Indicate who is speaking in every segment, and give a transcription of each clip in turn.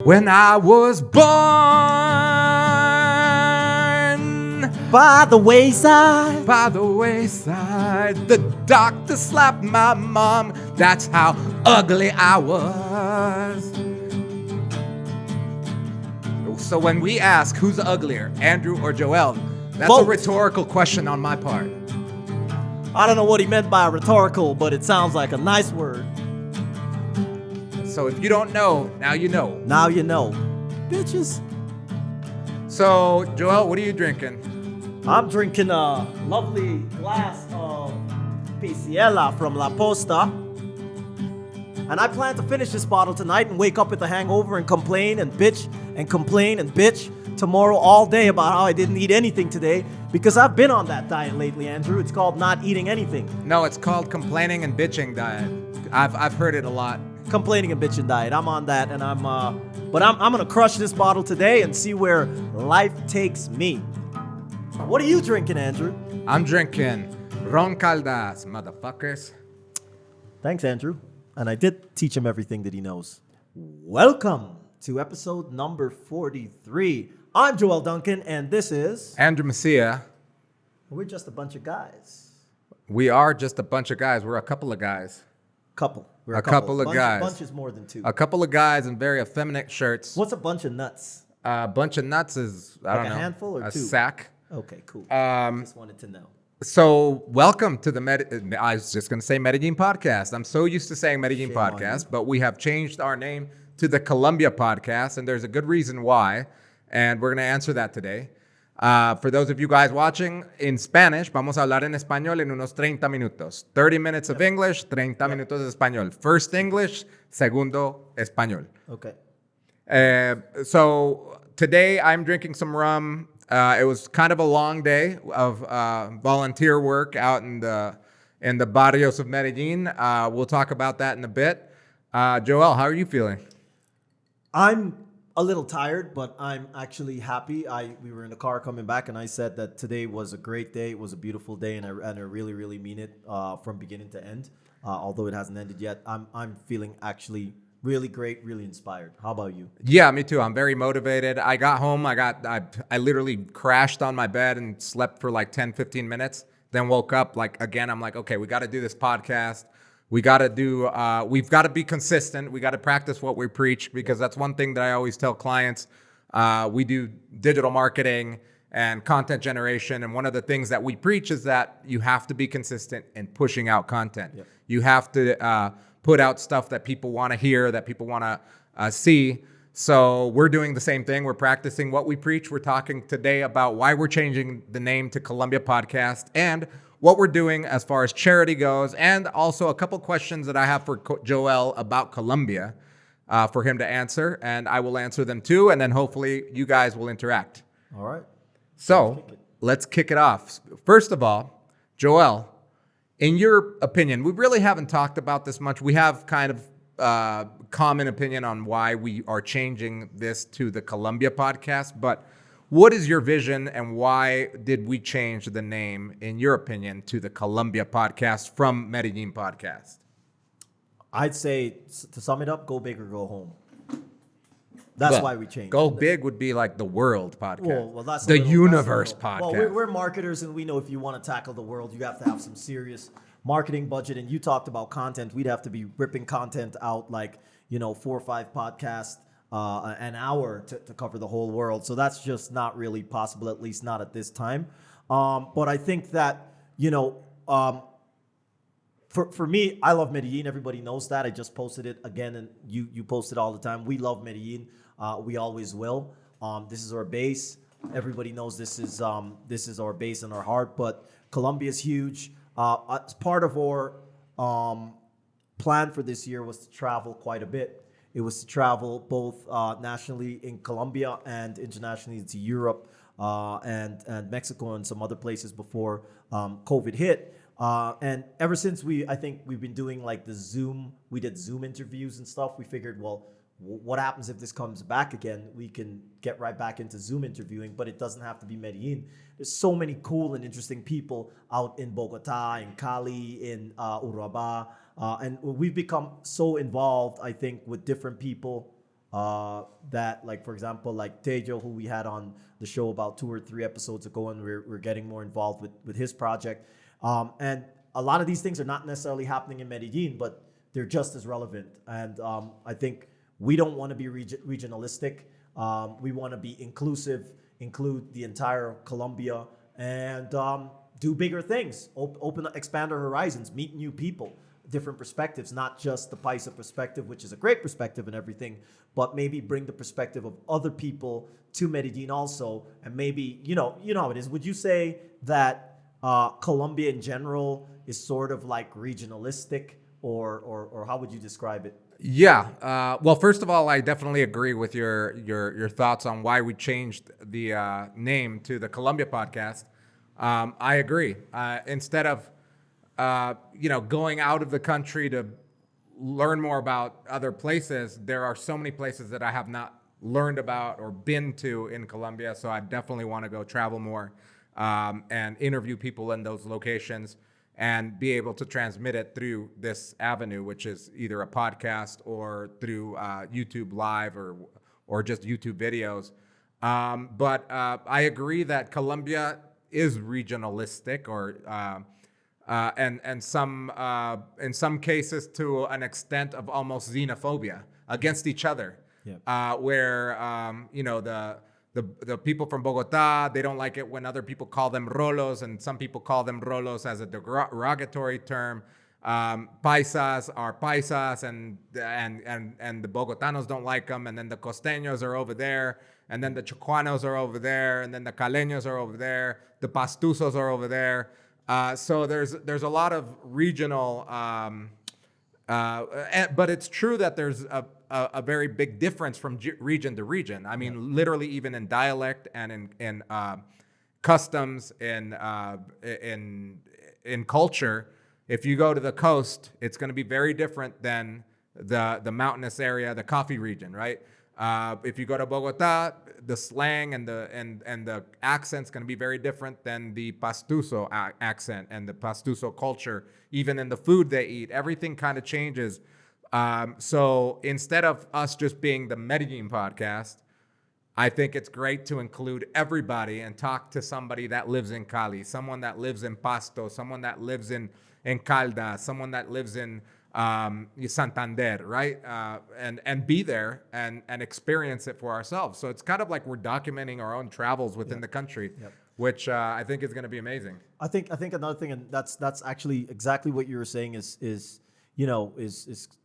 Speaker 1: when I was born.
Speaker 2: By the wayside.
Speaker 1: By the wayside, the doctor slapped my mom. That's how ugly I was. So when we ask who's uglier, Andrew or Joel, that's
Speaker 2: Both.
Speaker 1: a rhetorical question on my part.
Speaker 2: I don't know what he meant by rhetorical, but it sounds like a nice word.
Speaker 1: So if you don't know, now you know.
Speaker 2: Now you know. Bitches.
Speaker 1: So, Joel, what are you drinking?
Speaker 2: I'm drinking a lovely glass of Pisciella from La Posta. And I plan to finish this bottle tonight and wake up with a hangover and complain and bitch and complain and bitch tomorrow all day about how I didn't eat anything today, because I've been on that diet lately, Andrew. It's called not eating anything.
Speaker 1: No, it's called complaining and bitching diet. I've heard it a lot.
Speaker 2: Complaining and bitching diet. I'm on that, and I'm gonna crush this bottle today and see where life takes me. What are you drinking, Andrew?
Speaker 1: I'm drinking Ron Caldas, motherfuckers.
Speaker 2: Thanks, Andrew. And I did teach him everything that he knows. Welcome to episode number 43. I'm Joel Duncan, and this is...
Speaker 1: Andrew Messia.
Speaker 2: We're just a bunch of guys.
Speaker 1: We are just a bunch of guys. We're a couple of guys.
Speaker 2: We're
Speaker 1: a couple of
Speaker 2: bunch,
Speaker 1: guys.
Speaker 2: Bunch is more than two.
Speaker 1: A couple of guys in very effeminate shirts.
Speaker 2: What's a bunch of nuts?
Speaker 1: A bunch of nuts is, I
Speaker 2: Like
Speaker 1: don't
Speaker 2: a
Speaker 1: know.
Speaker 2: handful or
Speaker 1: a
Speaker 2: two?
Speaker 1: sack.
Speaker 2: Okay, cool. Just wanted to know.
Speaker 1: So welcome to the I was just going to say Medellin Podcast. I'm so used to saying Medellin
Speaker 2: Shame on
Speaker 1: Podcast,
Speaker 2: you.
Speaker 1: but we have changed our name to the Colombia Podcast, and there's a good reason why, and we're going to answer that today. For those of you guys watching in Spanish, vamos a hablar en español en unos 30 minutos. 30 minutes of English, 30 minutos de español. First English, segundo español.
Speaker 2: Okay.
Speaker 1: So today I'm drinking some rum. It was kind of a long day of volunteer work out in the barrios of Medellin. We'll talk about that in a bit. Joel, how are you feeling?
Speaker 2: I'm a little tired, but I'm actually happy. We were in the car coming back, and I said that today was a great day. It was a beautiful day, and I really, really mean it from beginning to end. Although it hasn't ended yet, I'm feeling actually really great, really inspired. How about you?
Speaker 1: Yeah, me too. I'm very motivated. I got home. I literally crashed on my bed and slept for like 10, 15 minutes. Then woke up again. I'm like, okay, we got to do this podcast. We've got to be consistent. We got to practice what we preach, because that's one thing that I always tell clients. We do digital marketing and content generation. And one of the things that we preach is that you have to be consistent in pushing out content. Yep. You have to put out stuff that people want to hear, that people want to see. So we're doing the same thing. We're practicing what we preach. We're talking today about why we're changing the name to Colombia Podcast and what we're doing as far as charity goes, and also a couple questions that I have for Joel about Colombia for him to answer, and I will answer them too, and then hopefully you guys will interact.
Speaker 2: All right.
Speaker 1: So let's kick it off. First of all, Joel, in your opinion, we really haven't talked about this much. We have kind of common opinion on why we are changing this to the Colombia Podcast, but what is your vision, and why did we change the name, in your opinion, to the Colombia Podcast from Medellin Podcast?
Speaker 2: I'd say, to sum it up, go big or go home. That's why we changed.
Speaker 1: Go big would be like the world podcast.
Speaker 2: Well, that's
Speaker 1: the universe podcast.
Speaker 2: Well, we're marketers, and we know if you want to tackle the world, you have to have some serious marketing budget. And you talked about content. We'd have to be ripping content out 4 or 5 podcasts an hour to cover the whole world. So that's just not really possible, at least not at this time. But I think that, for me, I love Medellin. Everybody knows that. I just posted it again, and you post it all the time. We love Medellin. We always will. This is our base. Everybody knows this is our base and our heart. But Colombia is huge. As part of our plan for this year was to travel quite a bit. It was to travel both nationally in Colombia and internationally to Europe and Mexico and some other places before COVID hit. And ever since I think we've been doing we did Zoom interviews and stuff. We figured, well, what happens if this comes back again? We can get right back into Zoom interviewing, but it doesn't have to be Medellin. There's so many cool and interesting people out in Bogota, in Cali, in Urabá. And we've become so involved, I think, with different people that, like, for example, like Tejo, who we had on the show about 2 or 3 episodes ago, and we're getting more involved with his project. And a lot of these things are not necessarily happening in Medellin, but they're just as relevant. And I think we don't want to be regionalistic. We want to be inclusive, include the entire Colombia, and do bigger things, expand our horizons, meet new people, different perspectives, not just the Paisa perspective, which is a great perspective and everything, but maybe bring the perspective of other people to Medellin also. And maybe, you know how it is. Would you say that Colombia in general is sort of like regionalistic, or how would you describe it?
Speaker 1: Yeah. Well, first of all, I definitely agree with your thoughts on why we changed the name to the Colombia Podcast. I agree. Instead of going out of the country to learn more about other places, there are so many places that I have not learned about or been to in Colombia. So I definitely want to go travel more and interview people in those locations and be able to transmit it through this avenue, which is either a podcast or through YouTube Live or just YouTube videos. But I agree that Colombia is regionalistic, or and in some cases to an extent of almost xenophobia against each other. Yeah. Where the people from Bogota, they don't like it when other people call them rolos, and some people call them rolos as a derogatory term. Paisas are paisas, and the Bogotanos don't like them, and then the costeños are over there, and then the Chocuanos are over there, and then the Caleños are over there, the Pastusos are over there. So there's a lot of regional, but it's true that there's a very big difference from region to region. I mean, literally, even in dialect and in customs, in culture. If you go to the coast, it's going to be very different than the mountainous area, the coffee region, right? If you go to Bogota, the slang and the accent's going to be very different than the Pastuso accent and the Pastuso culture. Even in the food they eat, everything kind of changes. So instead of us just being the Medellin podcast, I think it's great to include everybody and talk to somebody that lives in Cali, someone that lives in Pasto, someone that lives in Caldas, someone that lives in Santander, right? And be there and experience it for ourselves. So it's kind of like we're documenting our own travels within the country, which I think is going to be amazing.
Speaker 2: I think another thing, and that's actually exactly what you were saying is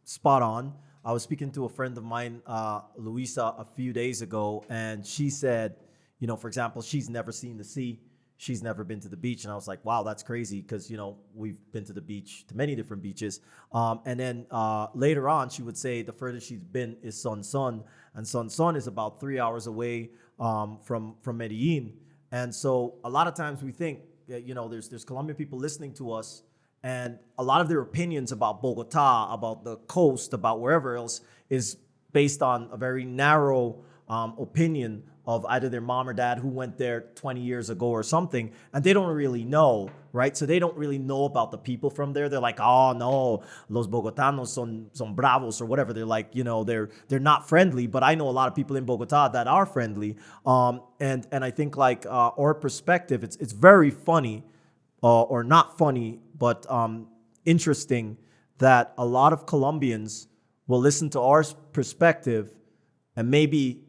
Speaker 2: spot on. I was speaking to a friend of mine, Luisa, a few days ago, and she said, for example, she's never seen the sea. She's never been to the beach. And I was like, wow, that's crazy, because, we've been to the beach, to many different beaches. And then later on, she would say the furthest she's been is Son Son. And Son Son is about 3 hours away from Medellin. And so a lot of times we think, there's Colombian people listening to us, and a lot of their opinions about Bogota, about the coast, about wherever else is based on a very narrow opinion of either their mom or dad who went there 20 years ago or something, and they don't really know, right? So they don't really know about the people from there. They're like, oh no, los Bogotanos son bravos or whatever. They're like, they're not friendly, but I know a lot of people in Bogota that are friendly. And I think like our perspective, it's very funny, or not funny, but interesting that a lot of Colombians will listen to our perspective and maybe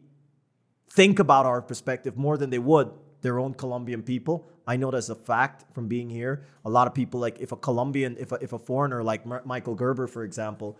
Speaker 2: think about our perspective more than they would their own Colombian people. I know that's a fact from being here. A lot of people, like if a foreigner like Michael Gerber, for example,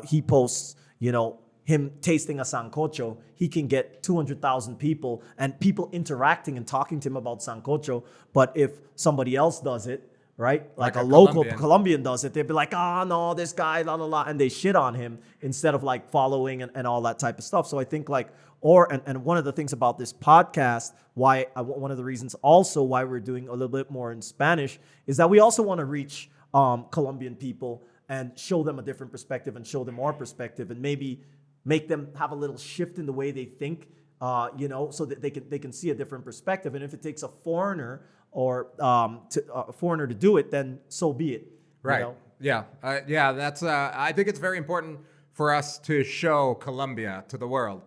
Speaker 2: he posts, him tasting a sancocho, he can get 200,000 people and people interacting and talking to him about sancocho. But if somebody else does it, right, like a local Colombian does it, they'd be like, oh no, this guy, la la la, and they shit on him instead of like following and all that type of stuff. So I think like, and one of the things about this podcast, one of the reasons also why we're doing a little bit more in Spanish is that we also want to reach Colombian people and show them a different perspective and show them our perspective and maybe make them have a little shift in the way they think, so that they can see a different perspective. And if it takes a foreigner or a foreigner to do it, then so be it.
Speaker 1: Right. Yeah. That's. I think it's very important for us to show Colombia to the world,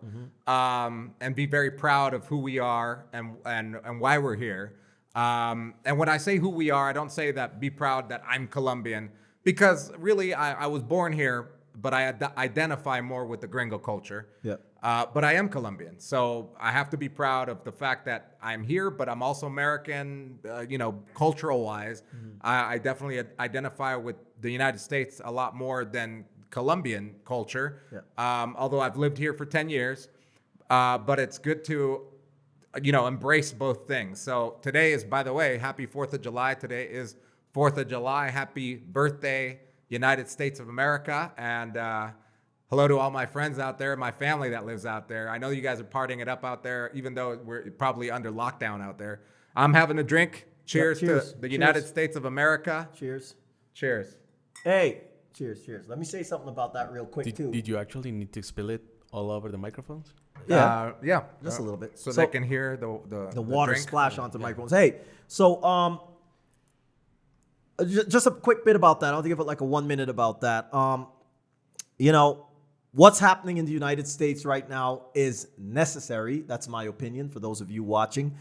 Speaker 1: and be very proud of who we are and why we're here. And when I say who we are, I don't say that be proud that I'm Colombian, because really I was born here, but I identify more with the Gringo culture.
Speaker 2: Yeah.
Speaker 1: But I am Colombian, so I have to be proud of the fact that I'm here, but I'm also American, cultural wise. I definitely identify with the United States a lot more than Colombian culture. Yeah. Although I've lived here for 10 years, but it's good to, embrace both things. So today is, by the way, happy 4th of July. Today is 4th of July. Happy birthday, United States of America. And hello to all my friends out there, my family that lives out there. I know you guys are partying it up out there, even though we're probably under lockdown out there. I'm having a drink. Cheers,
Speaker 2: cheers.
Speaker 1: To the United States of America.
Speaker 2: Cheers.
Speaker 1: Cheers.
Speaker 2: Hey, cheers. Let me say something about that real quick, too.
Speaker 3: Did you actually need to spill it all over the microphones?
Speaker 2: Yeah.
Speaker 1: Yeah.
Speaker 2: Just a little bit.
Speaker 1: So they can hear the
Speaker 2: water
Speaker 1: drink.
Speaker 2: splash onto the microphones. Hey, so just a quick bit about that. I'll give it like a 1 minute about that. What's happening in the United States right now is necessary. That's my opinion for those of you watching.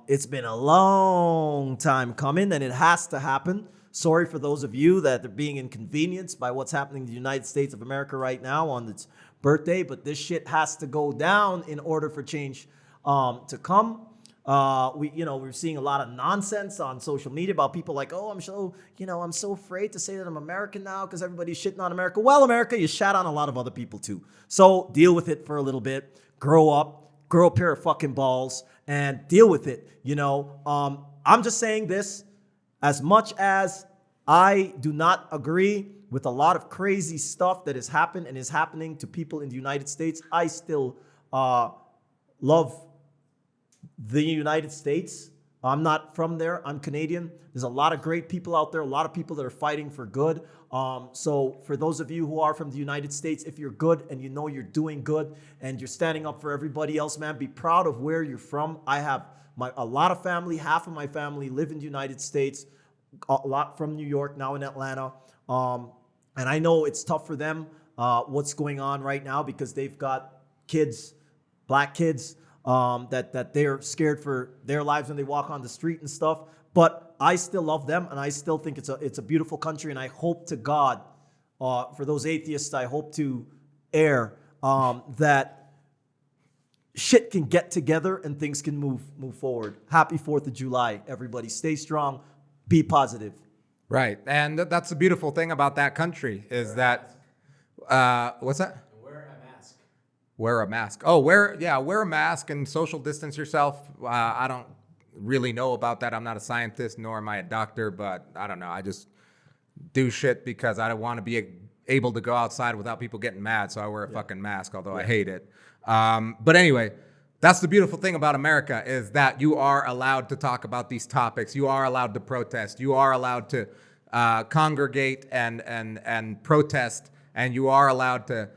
Speaker 2: It's been a long time coming, and it has to happen. Sorry for those of you that are being inconvenienced by what's happening in the United States of America right now on its birthday, but this shit has to go down in order for change to come. We're seeing a lot of nonsense on social media about people like, oh, I'm so afraid to say that I'm American now because everybody's shitting on America. Well, America, you shat on a lot of other people too. So deal with it for a little bit. Grow up, grow a pair of fucking balls, and deal with it. I'm just saying this. As much as I do not agree with a lot of crazy stuff that has happened and is happening to people in the United States, I still love the United States. I'm not from there. I'm Canadian. There's a lot of great people out there, a lot of people that are fighting for good. So for those of you who are from the United States, if you're good and you know you're doing good and you're standing up for everybody else, man, be proud of where you're from. I have a lot of family, half of my family live in the United States, a lot from New York, now in Atlanta. And I know it's tough for them, what's going on right now, because they've got kids, black kids, that they're scared for their lives when they walk on the street and stuff. But I still love them, and I still think it's a beautiful country. And I hope to God, for those atheists, I hope to err that shit can get together and things can move forward. Happy 4th of July, everybody. Stay strong. Be positive.
Speaker 1: Right. And that's the beautiful thing about that country is that, what's that? Wear a mask. Oh, wear a mask and social distance yourself. I don't really know about that. I'm not a scientist, nor am I a doctor, but I don't know. I just do shit because I don't want to be able to go outside without people getting mad. So I wear a fucking mask, although I hate it. But anyway, that's the beautiful thing about America is that you are allowed to talk about these topics. You are allowed to protest. You are allowed to congregate and protest, and you are allowed to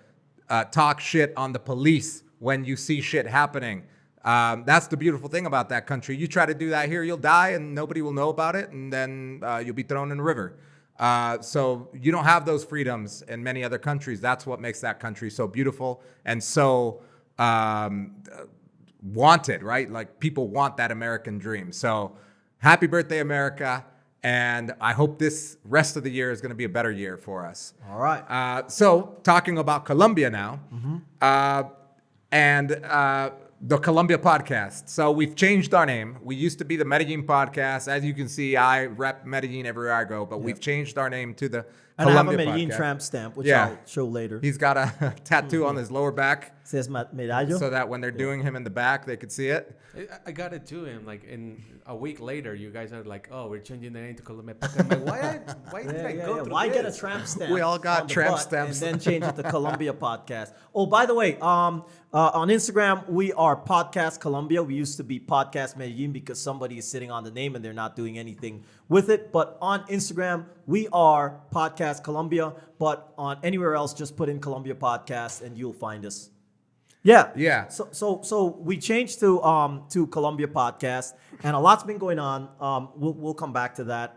Speaker 1: talk shit on the police when you see shit happening. That's the beautiful thing about that country. You try to do that here, you'll die and nobody will know about it, and then you'll be thrown in the river. So you don't have those freedoms in many other countries. That's what makes that country so beautiful and so wanted, right? Like people want that American dream. So happy birthday, America. And I hope this rest of the year is going to be a better year for us.
Speaker 2: All right.
Speaker 1: So talking about Colombia now, and the Colombia Podcast. So we've changed our name. We used to be the Medellin Podcast. As you can see, I rep Medellin everywhere I go, but we've changed our name to the Colombia
Speaker 2: I have a Medellin
Speaker 1: Podcast.
Speaker 2: tramp stamp, which I'll show later.
Speaker 1: He's got a tattoo on his lower back.
Speaker 2: Says medallo.
Speaker 1: So that when they're doing him in the back, they could see it.
Speaker 3: I got it too, and like in a week later, you guys are like, "Oh, we're changing the name to Colombia Podcast." I'm like, why did I go through
Speaker 2: Why
Speaker 3: this?
Speaker 2: get a tramp stamp?
Speaker 1: We all got
Speaker 2: on the
Speaker 1: tramp
Speaker 2: butt
Speaker 1: stamps.
Speaker 2: and then change it to Colombia Podcast. Oh, by the way, on Instagram we are Podcast Colombia. We used to be Podcast Medellin because somebody is sitting on the name and they're not doing anything with it. But on Instagram we are Podcast Colombia. But on anywhere else, just put in Colombia Podcast and you'll find us. Yeah. So we changed to Colombia Podcast, and a lot's been going on. We'll come back to that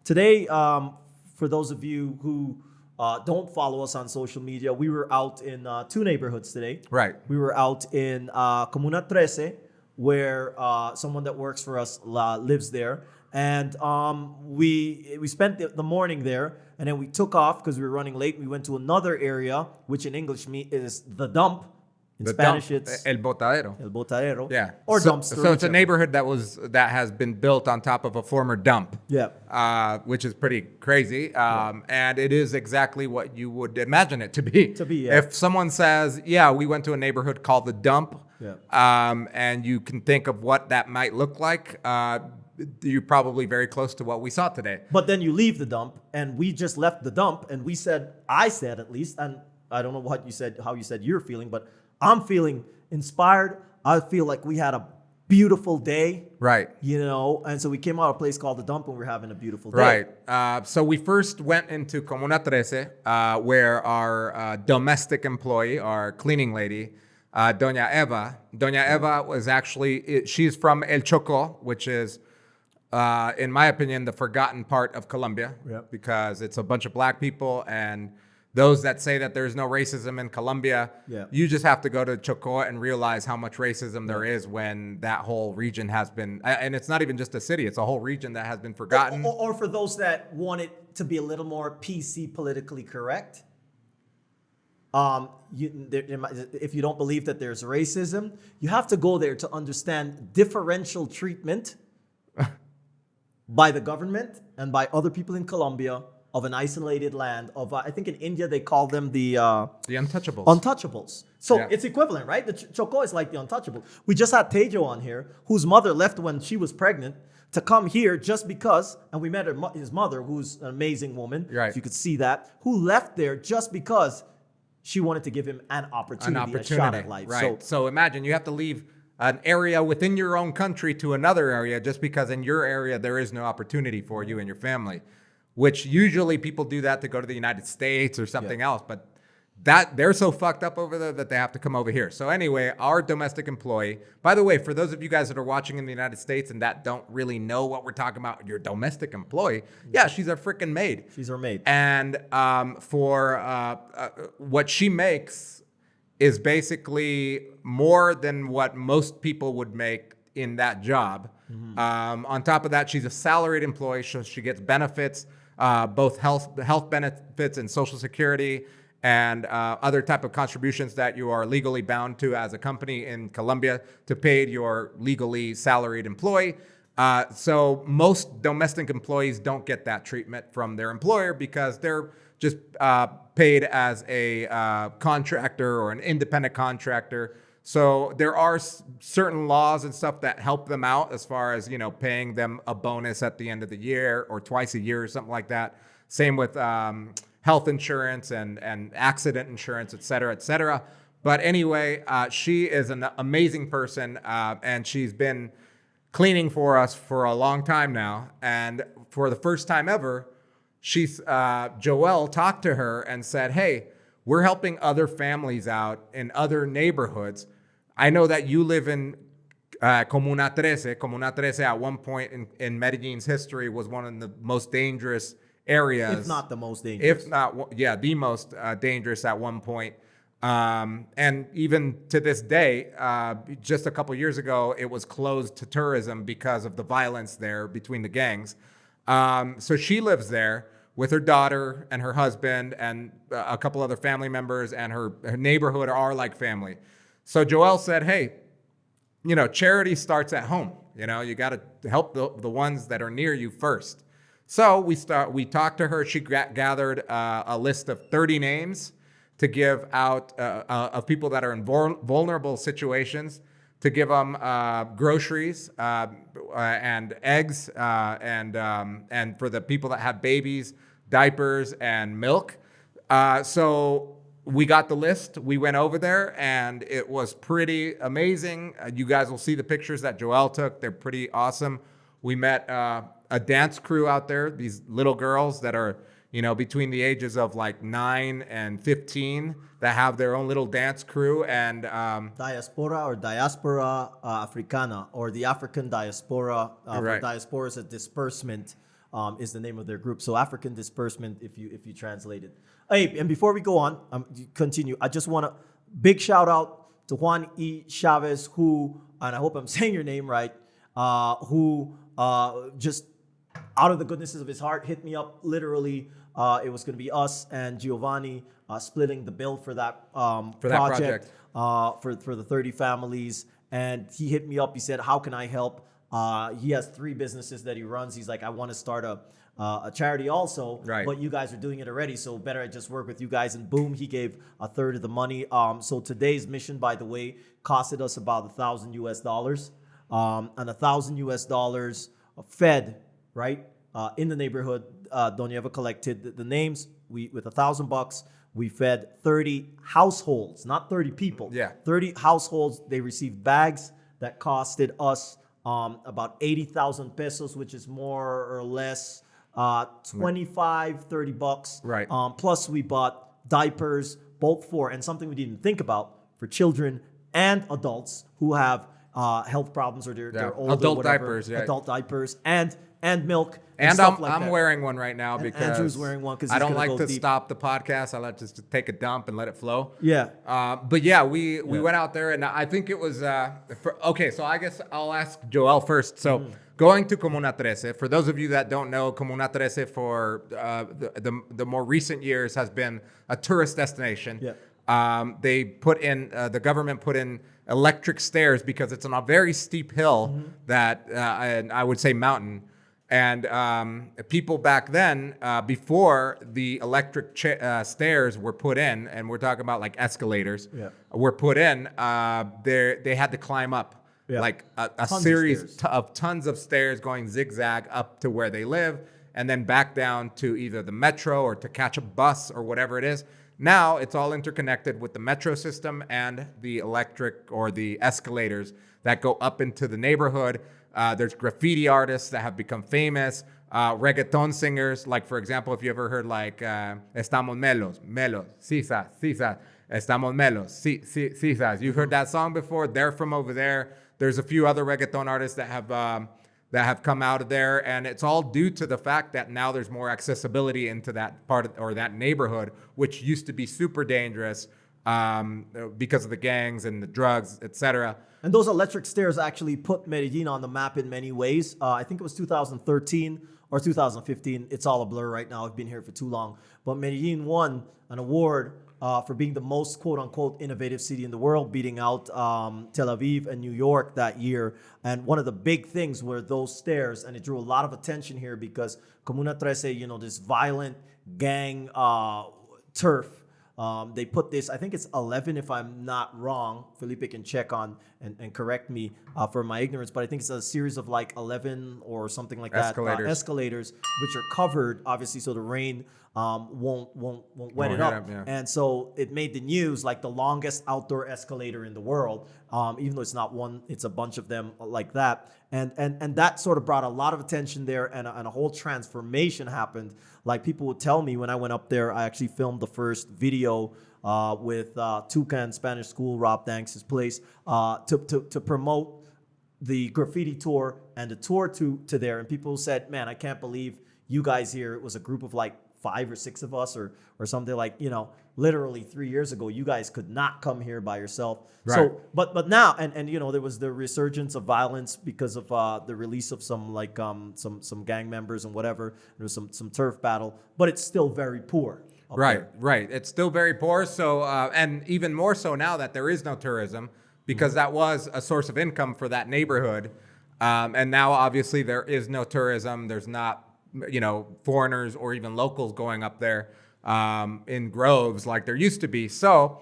Speaker 2: today. For those of you who don't follow us on social media. We were out in 2 neighborhoods today.
Speaker 1: Right.
Speaker 2: We were out in Comuna 13, where someone that works for us lives there. And we spent the morning there, and then we took off because we were running late. We went to another area, which in English is the dump. In Spanish, it's
Speaker 1: El Botadero.
Speaker 2: El Botadero.
Speaker 1: Yeah.
Speaker 2: Or
Speaker 1: so,
Speaker 2: dumpster.
Speaker 1: So it's a
Speaker 2: whichever.
Speaker 1: neighborhood that has been built on top of a former dump.
Speaker 2: Yeah.
Speaker 1: Which is pretty crazy. And it is exactly what you would imagine it to be.
Speaker 2: Yeah.
Speaker 1: If someone says, yeah, we went to a neighborhood called the dump, and you can think of what that might look like, you're probably very close to what we saw today.
Speaker 2: But then you leave the dump, and we just left the dump, and I said at least, and I don't know what you said, how you said you're feeling, but I'm feeling inspired. I feel like we had a beautiful day.
Speaker 1: Right.
Speaker 2: And so we came out of a place called the dump, and we're having a beautiful day.
Speaker 1: Right. So we first went into Comuna 13, where our domestic employee, our cleaning lady, Doña Eva was actually, she's from El Chocó, which is, in my opinion, the forgotten part of Colombia, because it's a bunch of black people, and those that say that there's no racism in Colombia, you just have to go to Chocó and realize how much racism there is when that whole region has been, and it's not even just a city, it's a whole region that has been forgotten.
Speaker 2: Or for those that want it to be a little more PC, politically correct, if you don't believe that there's racism, you have to go there to understand differential treatment by the government and by other people in Colombia of an isolated land of, I think in India they call them the
Speaker 1: Untouchables.
Speaker 2: Untouchables. So it's equivalent, right? The Chocó is like the Untouchable. We just had Tejo on here, whose mother left when she was pregnant to come here just because, and we met his mother, who's an amazing woman.
Speaker 1: Right.
Speaker 2: If you could see that, who left there just because she wanted to give him an opportunity, a shot at life.
Speaker 1: Right. So imagine you have to leave an area within your own country to another area just because in your area there is no opportunity for you and your family, which usually people do that to go to the United States or something else. But that they're so fucked up over there that they have to come over here. So anyway, our domestic employee, by the way, for those of you guys that are watching in the United States and that don't really know what we're talking about, your domestic employee, she's a freaking maid.
Speaker 2: She's our maid.
Speaker 1: And for what she makes is basically more than what most people would make in that job. On top of that, she's a salaried employee, so she gets benefits, both health benefits and Social Security, and other type of contributions that you are legally bound to as a company in Colombia to pay your legally salaried employee. So most domestic employees don't get that treatment from their employer because they're just paid as a contractor or an independent contractor. So there are certain laws and stuff that help them out as far as, paying them a bonus at the end of the year or twice a year or something like that. Same with health insurance and accident insurance, et cetera, et cetera. But anyway, she is an amazing person, and she's been cleaning for us for a long time now. And for the first time ever, Joelle talked to her and said, hey, we're helping other families out in other neighborhoods. I know that you live in Comuna 13. Comuna 13 at one point in Medellin's history was one of the most dangerous areas.
Speaker 2: If not the most dangerous.
Speaker 1: If not, the most dangerous at one point. And even to this day, just a couple years ago, it was closed to tourism because of the violence there between the gangs. So she lives there with her daughter and her husband and a couple other family members, and her neighborhood are like family. So Joelle said, hey, charity starts at home. You got to help the ones that are near you first. So we talked to her. She gathered a list of 30 names to give out of people that are in vulnerable situations, to give them groceries and eggs and for the people that have babies, diapers and milk. So we got the list. We went over there, and it was pretty amazing. You guys will see the pictures that Joelle took. They're pretty awesome. We met a dance crew out there, these little girls that are, between the ages of like 9 and 15 that have their own little dance crew. And
Speaker 2: Diaspora Africana, or the African diaspora.
Speaker 1: Right.
Speaker 2: Diaspora is a disbursement, is the name of their group. So African disbursement, if you translate it. Hey, and before we go on, continue. I just want to big shout out to Juan E. Chavez, who, and I hope I'm saying your name right, who just out of the goodnesses of his heart hit me up. Literally, it was going to be us and Giovanni splitting the bill for that project. For the 30 families. And he hit me up. He said, how can I help? He has 3 businesses that he runs. He's like, I want to start a charity also,
Speaker 1: right.
Speaker 2: But you guys are doing it already, so better I just work with you guys. And boom, he gave a third of the money. So today's mission, by the way, costed us about $1,000 US, and $1,000 US fed right in the neighborhood. Donieva collected the names. With $1,000, we fed 30 households, not 30 people.
Speaker 1: Yeah,
Speaker 2: 30 households. They received bags that costed us about 80,000 pesos, which is more or less 25, 30 bucks.
Speaker 1: Right.
Speaker 2: Plus we bought diapers, both for, and something we didn't think about, for children and adults who have health problems or they're older.
Speaker 1: Adult
Speaker 2: whatever.
Speaker 1: diapers, yeah.
Speaker 2: Adult diapers and milk.
Speaker 1: And
Speaker 2: stuff like
Speaker 1: I'm
Speaker 2: that.
Speaker 1: wearing one right now
Speaker 2: And
Speaker 1: because
Speaker 2: Andrew's wearing one because
Speaker 1: I don't like to stop the podcast. I like to take a dump and let it flow.
Speaker 2: Yeah.
Speaker 1: But yeah, we went out there, and I think it was okay. So I guess I'll ask Joel first. So going to Comuna 13, for those of you that don't know, Comuna 13 for the more recent years has been a tourist destination.
Speaker 2: Yeah.
Speaker 1: They put in the government put in electric stairs because it's on a very steep hill that and I would say mountain. And people back then, before the electric stairs were put in, and we're talking about like escalators, were put in, they had to climb up like a series of tons of stairs going zigzag up to where they live, and then back down to either the metro or to catch a bus or whatever it is. Now it's all interconnected with the metro system and the electric or the escalators that go up into the neighborhood. There's graffiti artists that have become famous, reggaeton singers. Like, for example, if you ever heard like, Estamos melos, sisas, estamos melos, sisas. You've heard that song before. They're from over there. There's a few other reggaeton artists that have come out of there. And it's all due to the fact that now there's more accessibility into that part or that neighborhood, which used to be super dangerous because of the gangs and the drugs, etc.
Speaker 2: And those electric stairs actually put Medellin on the map in many ways. I think it was 2013 or 2015. It's all a blur right now. I've been here for too long. But Medellin won an award for being the most quote-unquote innovative city in the world, beating out Tel Aviv and New York that year. And one of the big things were those stairs. And it drew a lot of attention here because Comuna 13, this violent gang turf. They put this, I think it's 11 if I'm not wrong. Felipe can check on and correct me for my ignorance, but I think it's a series of like 11 or something like that. Escalators, which are covered, obviously, so the rain won't wet it up.
Speaker 1: Yeah.
Speaker 2: And so it made the news like the longest outdoor escalator in the world, even though it's not one, it's a bunch of them like that. And that sort of brought a lot of attention there, and a whole transformation happened. Like people would tell me when I went up there, I actually filmed the first video with Toucan Spanish School, Rob Danks' place, to promote the graffiti tour and the tour to there. And people said, man, I can't believe you guys here. It was a group of like 5 or 6 of us or something, like, literally 3 years ago, you guys could not come here by yourself.
Speaker 1: Right.
Speaker 2: So, but now, and there was the resurgence of violence because of the release of some like some gang members and whatever. There was some turf battle, but it's still very poor.
Speaker 1: Right. It's still very poor. So, and even more so now that there is no tourism, because that was a source of income for that neighborhood. And now obviously there is no tourism. There's not, foreigners or even locals going up there in groves like there used to be. So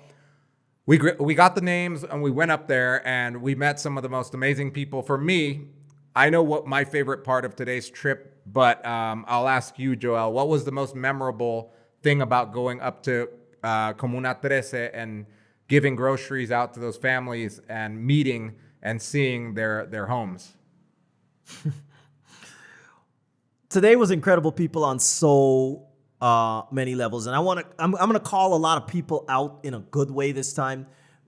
Speaker 1: we got the names and we went up there and we met some of the most amazing people. For me, I know what my favorite part of today's trip, but I'll ask you, Joel, what was the most memorable thing about going up to Comuna 13 and giving groceries out to those families and meeting and seeing their homes?
Speaker 2: Today was incredible, people, on so many levels, and I'm gonna call a lot of people out in a good way this time.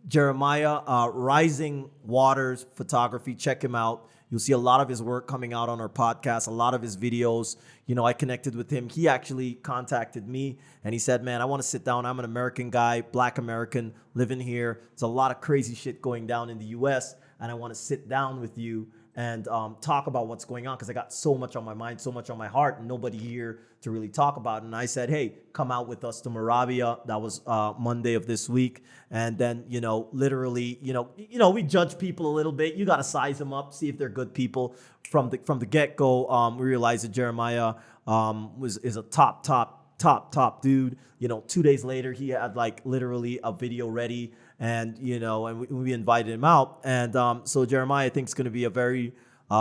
Speaker 2: Jeremiah, Rising Waters Photography. Check him out. You'll see a lot of his work coming out on our podcast, a lot of his videos. I connected with him. He actually contacted me and he said, man, I want to sit down. I'm an American guy, Black American, living here. There's a lot of crazy shit going down in the US, and I want to sit down with you and talk about what's going on, because I got so much on my mind, so much on my heart, and nobody here to really talk about it. And I said, hey, come out with us to Moravia. That was Monday of this week. And then, literally, we judge people a little bit. You got to size them up, see if they're good people. From the get-go, we realized that Jeremiah is a top dude. 2 days later, he had like literally a video ready. And, and we invited him out. And so Jeremiah, I think, is going to be a very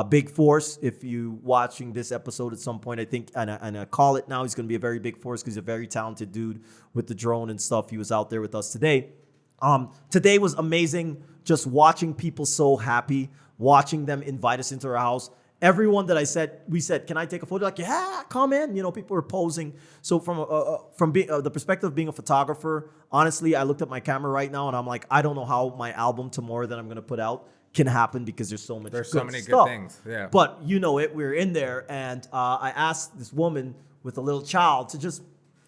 Speaker 2: big force. If you watching this episode at some point, I think, and I call it now, he's going to be a very big force because he's a very talented dude with the drone and stuff. He was out there with us today. Today was amazing, just watching people so happy, watching them invite us into our house. Everyone that we said, can I take a photo? Like, yeah, come in. People were posing. So from the perspective of being a photographer, honestly, I looked at my camera right now and I'm like, I don't know how my album tomorrow that I'm going to put out can happen, because there's so many good things. Yeah. But we're in there, and I asked this woman with a little child to just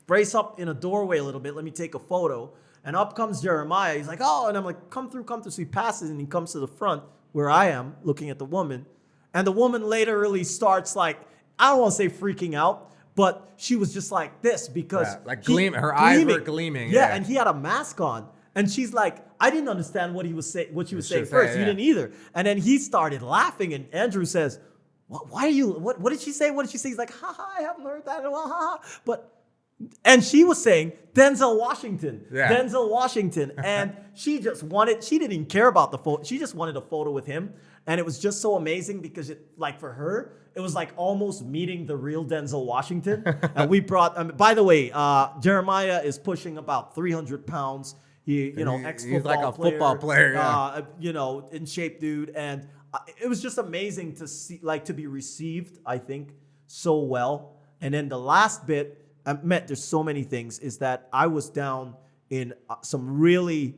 Speaker 2: brace up in a doorway a little bit. Let me take a photo. And up comes Jeremiah. He's like, oh, and I'm like, come through. So he passes and he comes to the front where I am looking at the woman. And the woman literally starts like, I don't want to say freaking out, but she was just like this because
Speaker 1: her eyes were gleaming.
Speaker 2: Yeah, and he had a mask on. And she's like, I didn't understand what she was saying first. You didn't either. And then he started laughing, and Andrew says, why are you, what did she say? What did she say? He's like, I haven't heard that in a while, and she was saying, Denzel Washington. And she didn't even care about the photo. She just wanted a photo with him. And it was just so amazing because for her, it was like almost meeting the real Denzel Washington. And we brought, by the way, Jeremiah is pushing about 300 pounds. Ex-football
Speaker 1: he's like a football player,
Speaker 2: in shape dude. And it was just amazing to see, to be received, I think, so well. And then the last bit, there's so many things, is that I was down in some really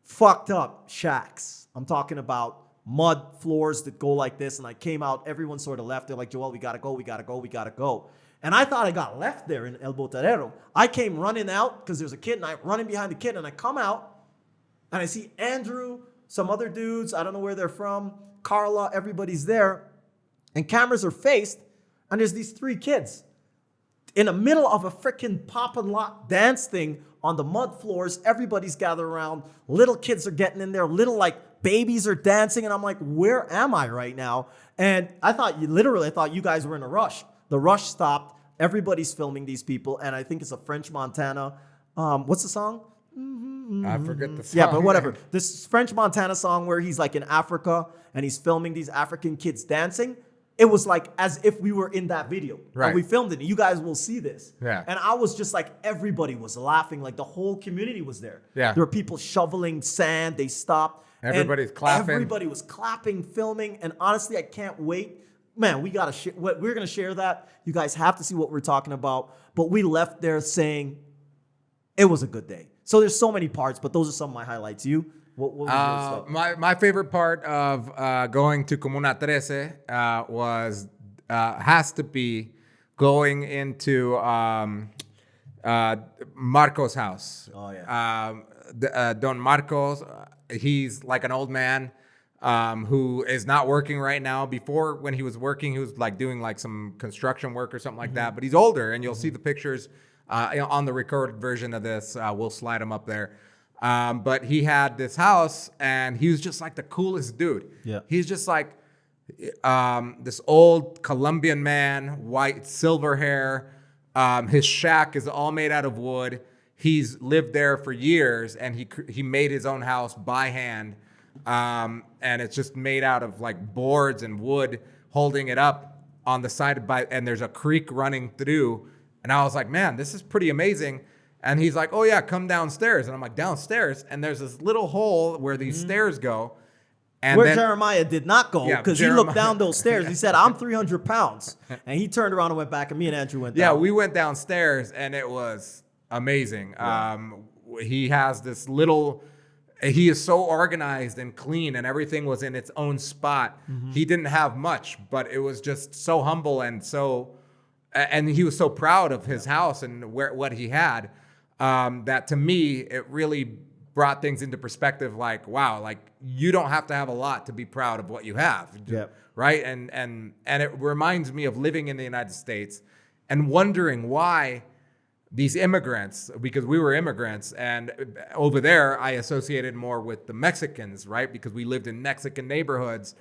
Speaker 2: fucked up shacks. I'm talking about mud floors that go like this. And I came out, everyone sort of left. They're like, Joel, we got to go. And I thought I got left there in El Botadero. I came running out because there's a kid, and I'm running behind the kid, and I come out and I see Andrew, some other dudes, I don't know where they're from, Carla, everybody's there, and cameras are faced, and there's these 3 kids in the middle of a freaking pop and lock dance thing on the mud floors. Everybody's gathered around. Little kids are getting in there. Little babies are dancing. And I'm like, where am I right now? And I thought you guys were in a rush. The rush stopped. Everybody's filming these people. And I think it's a French Montana. What's the song?
Speaker 1: I forget the song.
Speaker 2: Yeah, but whatever. This French Montana song where he's in Africa and he's filming these African kids dancing. It was as if we were in that video. Right. And we filmed it. And you guys will see this.
Speaker 1: Yeah.
Speaker 2: And I was just everybody was laughing. The whole community was there.
Speaker 1: Yeah.
Speaker 2: There were people shoveling sand. They stopped.
Speaker 1: Everybody's clapping.
Speaker 2: Everybody was clapping, filming. And honestly, I can't wait. Man, we got to we're going to share that. You guys have to see what we're talking about. But we left there saying it was a good day. So there's so many parts, but those are some of my highlights. You? What was your stuff?
Speaker 1: My favorite part of going to Comuna 13 has to be going into Marco's house.
Speaker 2: Oh, yeah.
Speaker 1: Don Marcos, he's like an old man who is not working right now. Before, when he was working, he was doing some construction work or something like that. But he's older, and you'll see the pictures on the recorded version of this. We'll slide them up there. But he had this house, and he was just the coolest dude.
Speaker 2: Yeah.
Speaker 1: He's just this old Colombian man, white, silver hair. His shack is all made out of wood. He's lived there for years, and he made his own house by hand. And it's just made out of boards and wood, holding it up on the side and there's a creek running through. And I was like, man, this is pretty amazing. And he's like, oh, yeah, come downstairs. And I'm like, downstairs? And there's this little hole where these stairs go. And
Speaker 2: where Jeremiah did not go, because he looked down those stairs. He said, I'm 300 pounds. And he turned around and went back, and me and Andrew went down.
Speaker 1: Yeah, we went downstairs, and it was amazing. Yeah. He has this little he is so organized and clean, and everything was in its own spot. He didn't have much, but it was just so humble and and he was so proud of his house and what he had, that to me, it really brought things into perspective. Like, wow, like you don't have to have a lot to be proud of what you have.
Speaker 2: Yeah.
Speaker 1: Right. And it reminds me of living in the United States and wondering why these immigrants, because we were immigrants, and over there I associated more with the Mexicans, right? Because we lived in Mexican neighborhoods.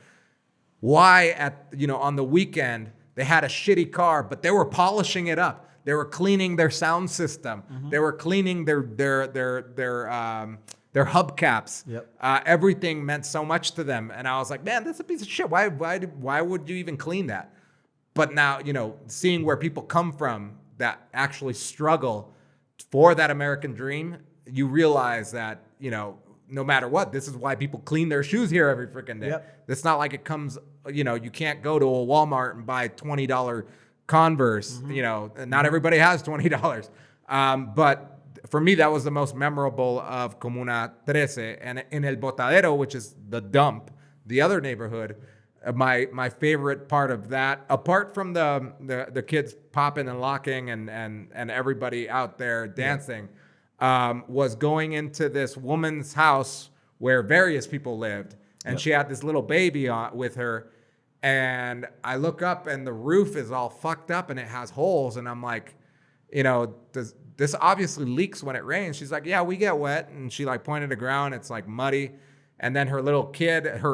Speaker 1: Why on the weekend they had a shitty car, but they were polishing it up. They were cleaning their sound system. They were cleaning their hubcaps.
Speaker 2: Yep.
Speaker 1: Everything meant so much to them, and I was like, man, that's a piece of shit. Why would you even clean that? But now, seeing where people come from that actually struggle for that American dream, you realize that, no matter what, this is why people clean their shoes here every freaking day.
Speaker 2: Yep.
Speaker 1: It's not like it comes, you can't go to a Walmart and buy $20 Converse, not everybody has $20. But for me, that was the most memorable of Comuna 13. And in El Botadero, which is the dump, the other neighborhood, my favorite part of that, apart from the kids popping and locking and everybody out there dancing, was going into this woman's house where various people lived, and she had this little baby with her, and I look up and the roof is all fucked up and it has holes, and I'm like, this obviously leaks when it rains. She's like, yeah, we get wet, and she like pointed to the ground, it's like muddy, and then her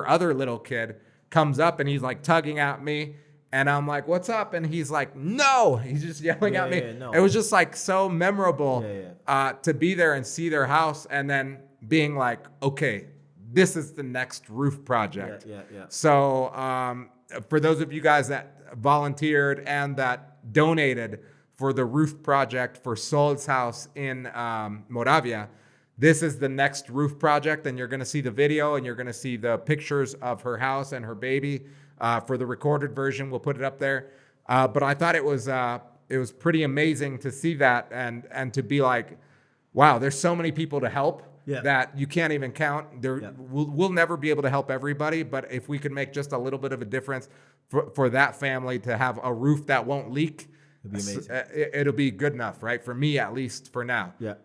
Speaker 1: other little kid comes up and he's like tugging at me, and I'm like, what's up? And he's like, no, he's just yelling at me.
Speaker 2: No.
Speaker 1: It was just like so memorable to be there and see their house, and then being like, okay, this is the next roof project.
Speaker 2: Yeah.
Speaker 1: So for those of you guys that volunteered and that donated for the roof project for Sol's house in Moravia, this is the next roof project, and you're going to see the video and you're going to see the pictures of her house and her baby. For the recorded version, we'll put it up there. But I thought it was pretty amazing to see that and to be like, wow, there's so many people to help that you can't even count. We'll never be able to help everybody, but if we could make just a little bit of a difference for that family to have a roof that won't leak,
Speaker 2: it'd be amazing.
Speaker 1: It'll be good enough, right? For me, at least for now.
Speaker 2: Yeah.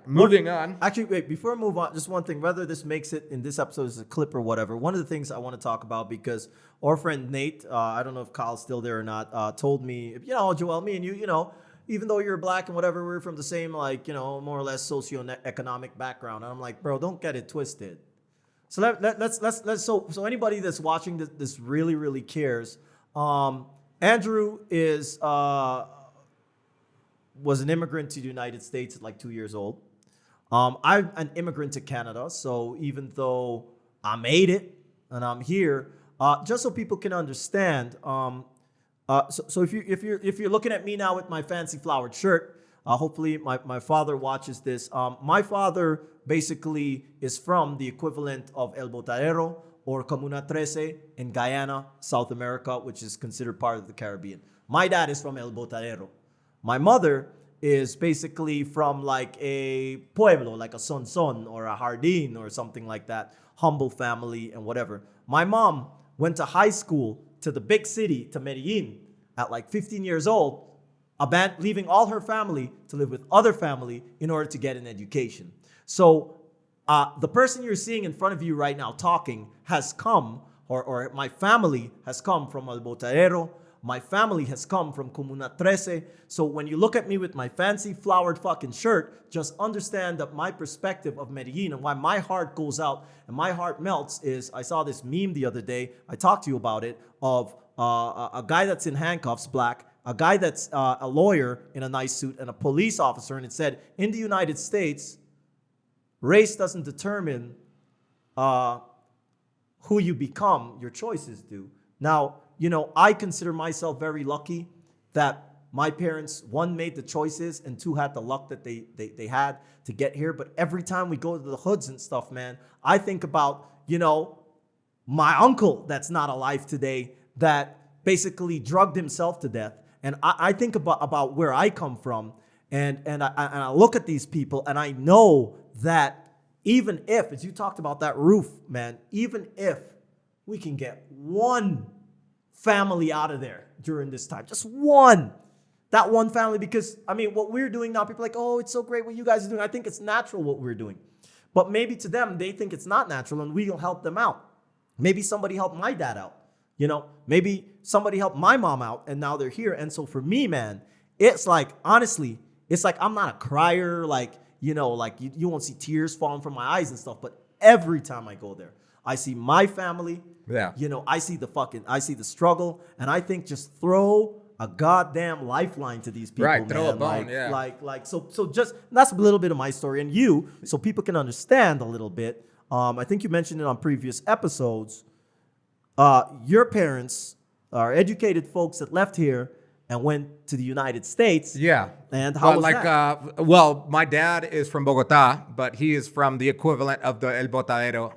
Speaker 1: Moving on.
Speaker 2: Actually, wait, before I move on, just one thing, whether this makes it in this episode as a clip or whatever, one of the things I want to talk about, because our friend Nate, I don't know if Kyle's still there or not, told me, Joel, me and you, even though you're black and whatever, we're from the same, more or less socioeconomic background. And I'm like, bro, don't get it twisted. So let's so anybody that's watching this really, really cares. Andrew was an immigrant to the United States at like 2 years old. I'm an immigrant to Canada, so even though I made it and I'm here, just so people can understand, so if you're looking at me now with my fancy flowered shirt, hopefully my father watches this. My father basically is from the equivalent of El Botadero or Comuna 13 in Guyana, South America, which is considered part of the Caribbean. My dad is from El Botadero. My mother is basically from like a pueblo, like a son or a jardín or something like that, humble family and whatever. My mom went to high school to the big city, to Medellin, at like 15 years old, leaving all her family to live with other family in order to get an education. So the person you're seeing in front of you right now talking has come, or my family has come from El Botadero. My family has come from Comuna 13. So when you look at me with my fancy flowered fucking shirt, just understand that my perspective of Medellin and why my heart goes out and my heart melts is, I saw this meme the other day, I talked to you about it, of a guy that's in handcuffs, black, a guy that's a lawyer in a nice suit, and a police officer, and it said, in the United States, race doesn't determine who you become, your choices do. Now, I consider myself very lucky that my parents, one, made the choices, and two, had the luck that they had to get here. But every time we go to the hoods and stuff, man, I think about, my uncle that's not alive today that basically drugged himself to death. And I think about where I come from, and I look at these people, and I know that even if, as you talked about that roof, man, even if we can get one family out of there during this time, just one, that one family, because I mean, what we're doing now, people are like, oh, it's so great what you guys are doing. I think it's natural what we're doing. But maybe to them, they think it's not natural and we'll help them out. Maybe somebody helped my dad out. You know, maybe somebody helped my mom out and now they're here. And so for me, man, it's like, honestly, it's like I'm not a crier, like, you know, like you won't see tears falling from my eyes and stuff. But every time I go there, I see my family.
Speaker 1: Yeah.
Speaker 2: You know, I see the struggle. And I think just throw a goddamn lifeline to these people.
Speaker 1: Right,
Speaker 2: man.
Speaker 1: throw a bone,
Speaker 2: So just that's a little bit of my story. And you, so people can understand a little bit. I think you mentioned it on previous episodes. Your parents are educated folks that left here and went to the United States.
Speaker 1: Yeah.
Speaker 2: And how was that?
Speaker 1: Well, my dad is from Bogota, but he is from the equivalent of the El Botadero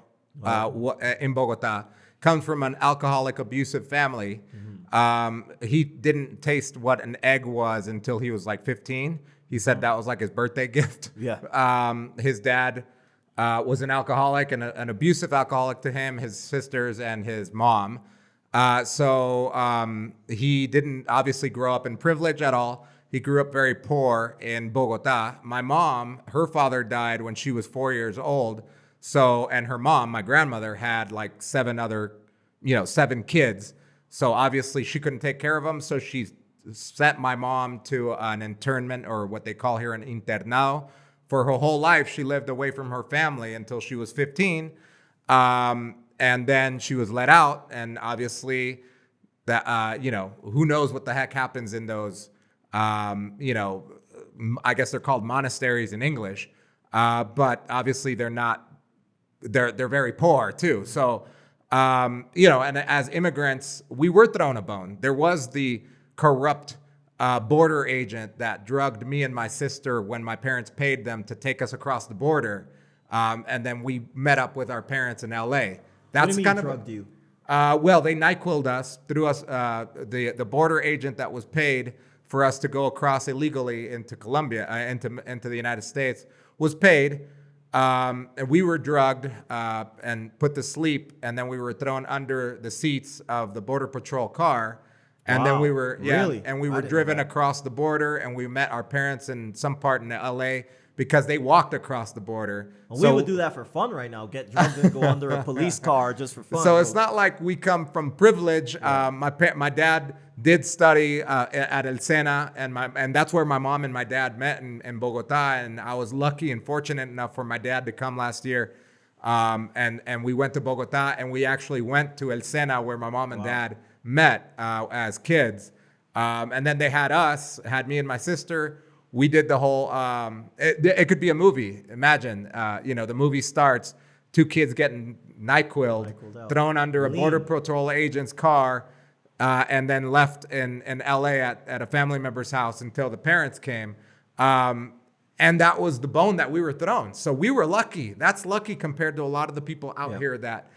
Speaker 1: in Bogota. Comes from an alcoholic, abusive family. He didn't taste what an egg was until he was like 15. He said that was like his birthday gift.
Speaker 2: Yeah.
Speaker 1: His dad was an alcoholic and an abusive alcoholic to him, his sisters, and his mom. So he didn't obviously grow up in privilege at all. He grew up very poor in Bogota. My mom, her father died when she was 4 years old. So, and her mom, my grandmother, had like 7 kids. So obviously she couldn't take care of them. So she sent my mom to an internment, or what they call here an internado. For her whole life, she lived away from her family until she was 15. And then she was let out. And obviously, that who knows what the heck happens in those, I guess they're called monasteries in English. But obviously, they're very poor too. So, and as immigrants, we were thrown a bone. There was the corrupt border agent that drugged me and my sister when my parents paid them to take us across the border. And then we met up with our parents in LA.
Speaker 2: What do you mean drugged you?
Speaker 1: Well, they NyQuil'd us through us. The border agent that was paid for us to go across illegally into Colombia, into the United States, was paid. And we were drugged and put to sleep. And then we were thrown under the seats of the Border Patrol car. And then we were,
Speaker 2: really?
Speaker 1: And we were driven across the border, and we met our parents in some part in LA because they walked across the border.
Speaker 2: Well, we would do that for fun right now. Get drugged and go under a police car just for fun.
Speaker 1: So it's not like we come from privilege. Yeah. My dad did study at El Sena, and that's where my mom and my dad met in Bogota. And I was lucky and fortunate enough for my dad to come last year. And we went to Bogota, and we actually went to El Sena where my mom and dad met as kids. And then they had me and my sister. We did the whole, it could be a movie. Imagine, the movie starts, 2 kids getting NyQuil'd, thrown under a Border Patrol agent's car, and then left in LA at a family member's house until the parents came. And that was the bone that we were thrown. So we were lucky. That's lucky compared to a lot of the people out here that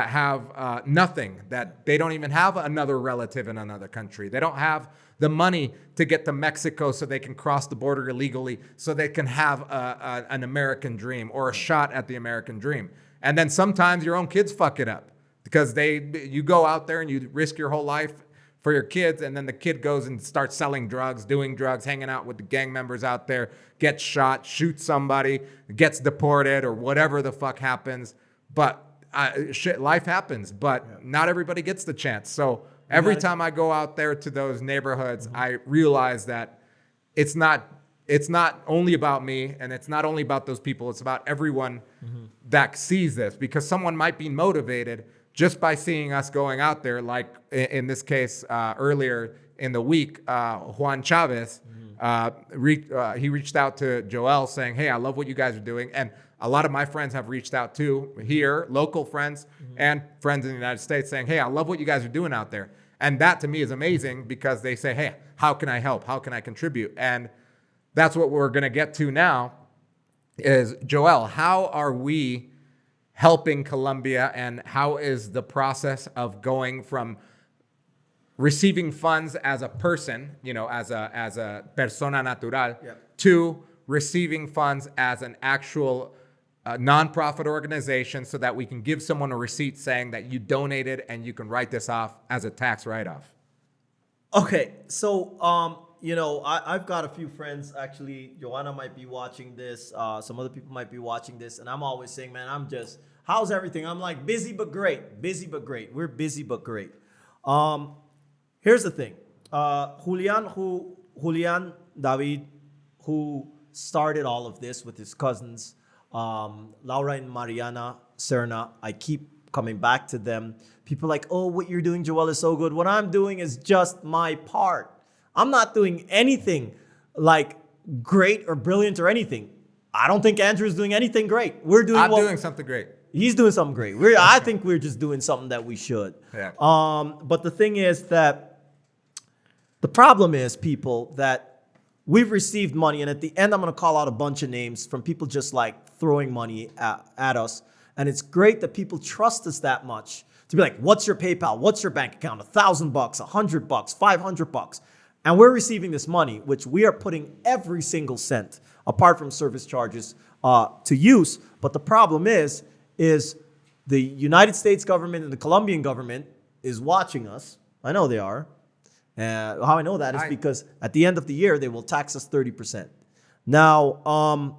Speaker 1: have nothing, that they don't even have another relative in another country. They don't have the money to get to Mexico so they can cross the border illegally, so they can have an American dream or a shot at the American dream. And then sometimes your own kids fuck it up because you go out there and you risk your whole life for your kids, and then the kid goes and starts selling drugs, doing drugs, hanging out with the gang members out there, gets shot, shoots somebody, gets deported, or whatever the fuck happens. But life happens, but not everybody gets the chance. So every time I go out there to those neighborhoods, I realize that it's not only about me, and it's not only about those people. It's about everyone that sees this, because someone might be motivated just by seeing us going out there. Like in this case, earlier in the week, Juan Chavez, he reached out to Joel saying, "Hey, I love what you guys are doing." And a lot of my friends have reached out too here, local friends and friends in the United States, saying, "Hey, I love what you guys are doing out there." And that to me is amazing, because they say, "Hey, how can I help? How can I contribute?" And that's what we're going to get to now is, Joel, how are we helping Colombia, and how is the process of going from receiving funds as a person, as a persona natural, to receiving funds as an actual a nonprofit organization so that we can give someone a receipt saying that you donated and you can write this off as a tax write-off.
Speaker 2: Okay, so I've got a few friends. Actually, Joanna might be watching this. Some other people might be watching this, and I'm always saying, man, how's everything? I'm like busy but great, busy but great. We're busy but great. Here's the thing, Julian David, who started all of this with his cousins, Laura and Mariana Serna. I keep coming back to them. People are like, oh, what you're doing, Joel, is so good. What I'm doing is just my part. I'm not doing anything like great or brilliant or anything. I don't think Andrew's doing anything great.
Speaker 1: I'm doing something great.
Speaker 2: He's doing something great. I think we're just doing something that we should.
Speaker 1: Yeah.
Speaker 2: But the thing is that the problem is, people, that we've received money, and at the end, I'm going to call out a bunch of names from people just like throwing money at us. And it's great that people trust us that much to be like, what's your PayPal? What's your bank account? $1,000, $100, $500. And we're receiving this money, which we are putting every single cent, apart from service charges, to use. But the problem is the United States government and the Colombian government is watching us. I know they are. How I know that is because at the end of the year, they will tax us 30%. Now,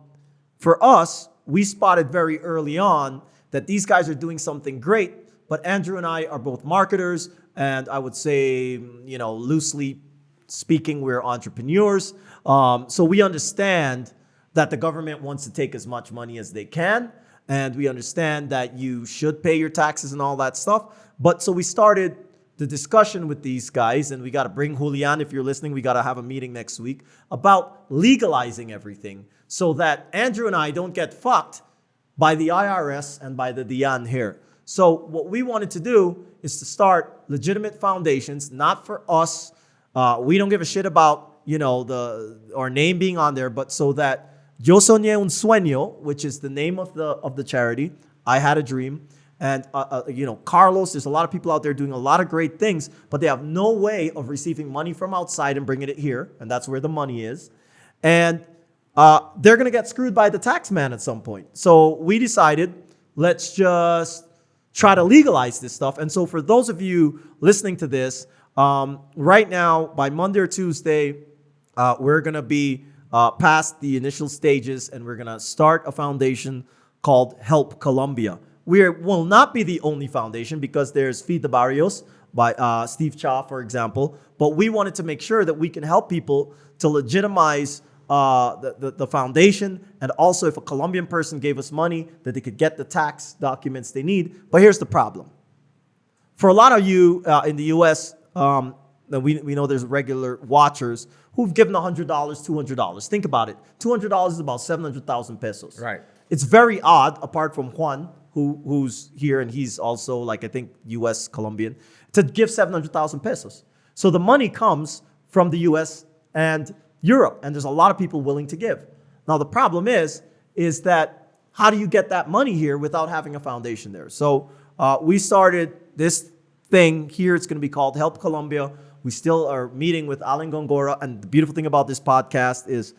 Speaker 2: for us, we spotted very early on that these guys are doing something great, but Andrew and I are both marketers, and I would say, loosely speaking, we're entrepreneurs. So we understand that the government wants to take as much money as they can, and we understand that you should pay your taxes and all that stuff. But so we started the discussion with these guys, and we got to bring Julian. If you're listening, we got to have a meeting next week about legalizing everything so that Andrew and I don't get fucked by the IRS and by the DIAN here. So what we wanted to do is to start legitimate foundations, not for us. We don't give a shit about, our name being on there, but so that Yo Soñé un Sueño, which is the name of the charity. I had a dream. And, Carlos, there's a lot of people out there doing a lot of great things, but they have no way of receiving money from outside and bringing it here. And that's where the money is. And they're going to get screwed by the tax man at some point. So we decided, let's just try to legalize this stuff. And so for those of you listening to this, right now, by Monday or Tuesday, we're going to be past the initial stages, and we're going to start a foundation called Help Colombia. We will not be the only foundation because there's Feed the Barrios by Steve Cha, for example. But we wanted to make sure that we can help people to legitimize the foundation, and also if a Colombian person gave us money, that they could get the tax documents they need. But here's the problem. For a lot of you in the U.S., we know there's regular watchers who've given $100, $200. Think about it. $200 is about 700,000 pesos.
Speaker 1: Right.
Speaker 2: It's very odd, apart from Juan, who's here, and he's also, I think, U.S. Colombian, to give 700,000 pesos. So the money comes from the U.S. and Europe, and there's a lot of people willing to give. Now, the problem is that how do you get that money here without having a foundation there? So we started this thing here. It's going to be called Help Colombia. We still are meeting with Alan Gongora, and the beautiful thing about this podcast is,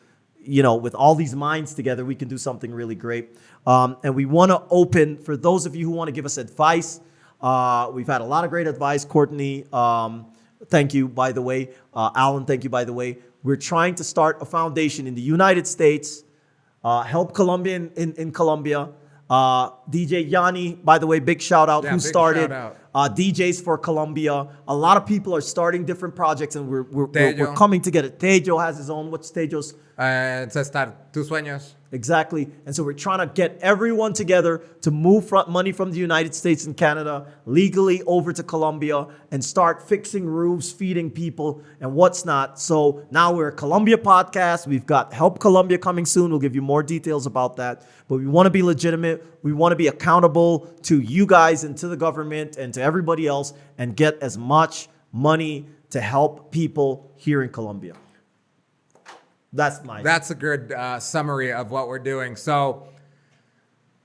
Speaker 2: with all these minds together, we can do something really great. And we want to open, for those of you who want to give us advice, we've had a lot of great advice. Courtney, thank you, by the way. Alan, thank you, by the way. We're trying to start a foundation in the United States, Help Colombia in Colombia. DJ Yanni, by the way, big shout out, who started DJs for Colombia. A lot of people are starting different projects, and we're coming together. Tejo has his own. What's Tejo's?
Speaker 1: It's Estar Tus Sueños.
Speaker 2: Exactly. And so we're trying to get everyone together to move money from the United States and Canada legally over to Colombia and start fixing roofs, feeding people, and what's not. So now we're a Colombia podcast. We've got Help Colombia coming soon. We'll give you more details about that. But we want to be legitimate. We want to be accountable to you guys and to the government and to everybody else, and get as much money to help people here in Colombia. That's
Speaker 1: a good summary of what we're doing. So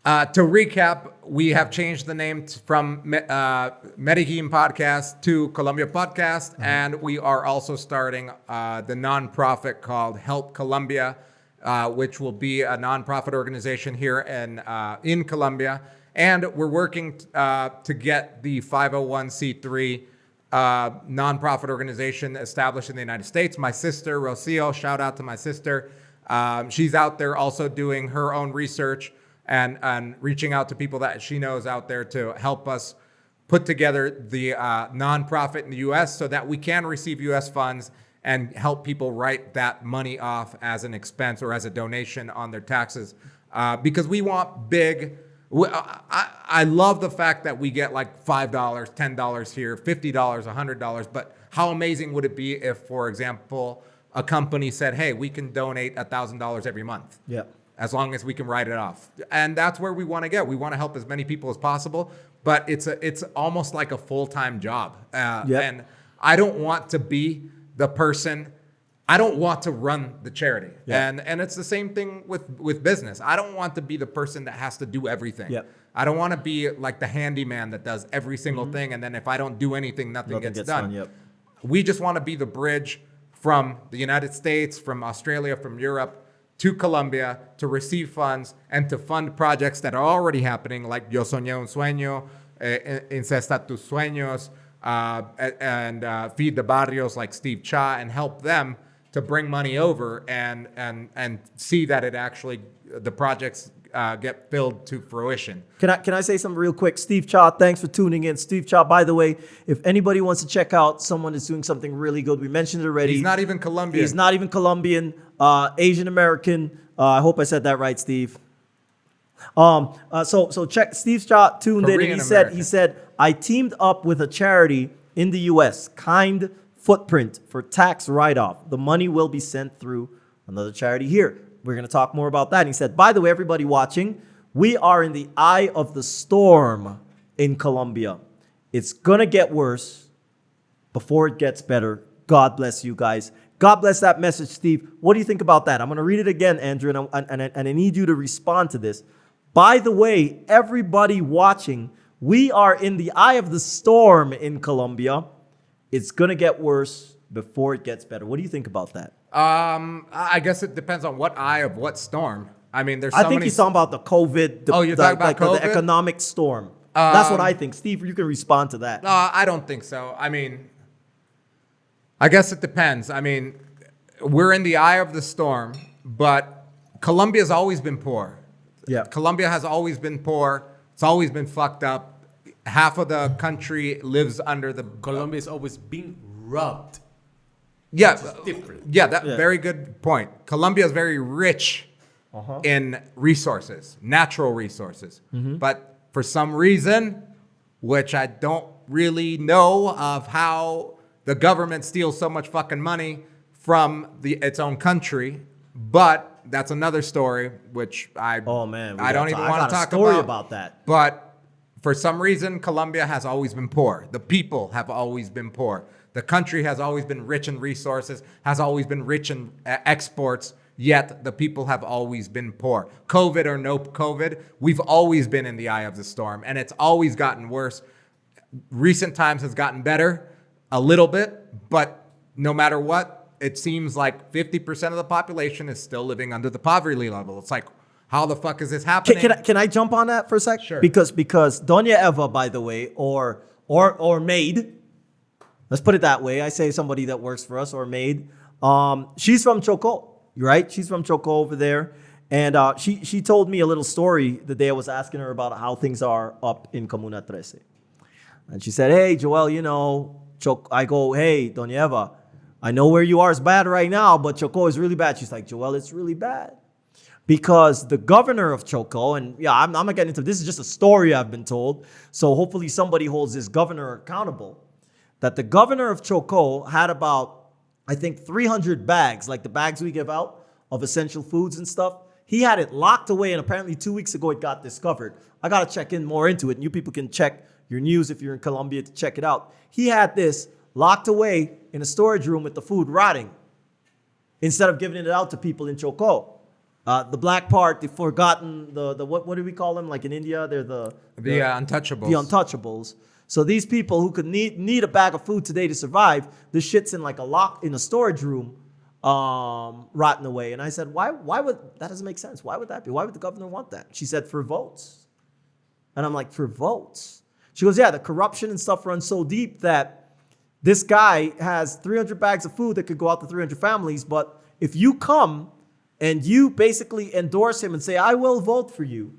Speaker 1: to recap, we have changed the name from Medellin Podcast to Colombia Podcast. Mm-hmm. And we are also starting the nonprofit called Help Colombia. which will be a nonprofit organization here in Colombia. And we're working to get the 501c3 nonprofit organization established in the United States. My sister, Rocio, shout out to my sister. She's out there also doing her own research and reaching out to people that she knows out there to help us put together the nonprofit in the U.S. so that we can receive U.S. funds and help people write that money off as an expense or as a donation on their taxes. Because we want big. I love the fact that we get like $5, $10 here, $50, $100. But how amazing would it be if, for example, a company said, hey, we can donate $1,000 every month.
Speaker 2: Yeah.
Speaker 1: As long as we can write it off. And that's where we want to get. We want to help as many people as possible, but it's almost like a full-time job. And I don't want to be the person, I don't want to run the charity. And it's the same thing with business. I don't want to be the person that has to do everything. I don't want to be like the handyman that does every single thing, and then if I don't do anything, nothing gets done. We just want to be the bridge from the United States, from Australia, from Europe, to Colombia to receive funds and to fund projects that are already happening, like Yo Soñé un Sueño, Incesta tus Sueños, and Feed the Barrios like Steve Cha, and help them to bring money over and see that it actually, the projects get filled to fruition.
Speaker 2: Can I say something real quick? Steve Cha, thanks for tuning in. Steve Cha, by the way, if anybody wants to check out someone that's doing something really good, we mentioned it already.
Speaker 1: He's not even Colombian.
Speaker 2: He's not even Colombian, Asian American. I hope I said that right, Steve. So check. Steve Cha tuned in, and he said, I teamed up with a charity in the U.S., Kind Footprint, for tax write-off. The money will be sent through another charity here. We're going to talk more about that. And he said, by the way, everybody watching, we are in the eye of the storm in Colombia. It's going to get worse before it gets better. God bless you guys. God bless that message, Steve. What do you think about that? I'm going to read it again, Andrew, and I need you to respond to this. By the way, everybody watching, we are in the eye of the storm in Colombia. It's going to get worse before it gets better. What do you think about that?
Speaker 1: I guess it depends on what eye of what storm. I mean, there's so
Speaker 2: I think he's talking about the COVID.
Speaker 1: You're talking about COVID?
Speaker 2: The economic storm. That's what I think. Steve, you can respond to that.
Speaker 1: I don't think so. I mean, I guess it depends. I mean, we're in the eye of the storm, but Colombia's always been poor.
Speaker 2: Yeah.
Speaker 1: Colombia has always been poor. It's always been fucked up. Half of the country lives under the...
Speaker 3: Colombia's always been robbed.
Speaker 1: Yeah,
Speaker 3: different.
Speaker 1: Very good point. Colombia is very rich in resources, natural resources. But for some reason, which I don't really know of how the government steals so much fucking money from its own country, but that's another story, which I don't even want to talk
Speaker 2: about that.
Speaker 1: But for some reason, Colombia has always been poor. The people have always been poor. The country has always been rich in resources, has always been rich in exports, yet the people have always been poor. COVID or no COVID, we've always been in the eye of the storm, and it's always gotten worse. Recent times has gotten better a little bit, but no matter what, it seems like 50% of the population is still living under the poverty level. It's like, how the fuck is this happening?
Speaker 2: Can I jump on that for a sec?
Speaker 1: Sure.
Speaker 2: Because Doña Eva, by the way, or maid, let's put it that way. I say somebody that works for us or maid. She's from Chocó, right? She's from Chocó over there. And she told me a little story the day I was asking her about how things are up in Comuna 13. And she said, hey, Joel, I go, hey, Doña Eva, I know where you are is bad right now, but Chocó is really bad. She's like, Joel, it's really bad. Because the governor of Chocó, and I'm not getting into this, is just a story I've been told. So hopefully somebody holds this governor accountable. That the governor of Chocó had about, I think, 300 bags, like the bags we give out of essential foods and stuff. He had it locked away, and apparently 2 weeks ago it got discovered. I got to check in more into it, and you people can check your news if you're in Colombia to check it out. He had this locked away in a storage room with the food rotting instead of giving it out to people in Chocó. The black part, the forgotten, the what do we call them? Like in India, they're the
Speaker 1: Untouchables.
Speaker 2: The Untouchables. So these people who could need a bag of food today to survive, this shit's in like in a storage room rotting away. And I said, why would, that doesn't make sense. Why would that be? Why would the governor want that? She said, for votes. And I'm like, for votes? She goes, yeah, the corruption and stuff runs so deep that this guy has 300 bags of food that could go out to 300 families. But if you come and you basically endorse him and say, I will vote for you,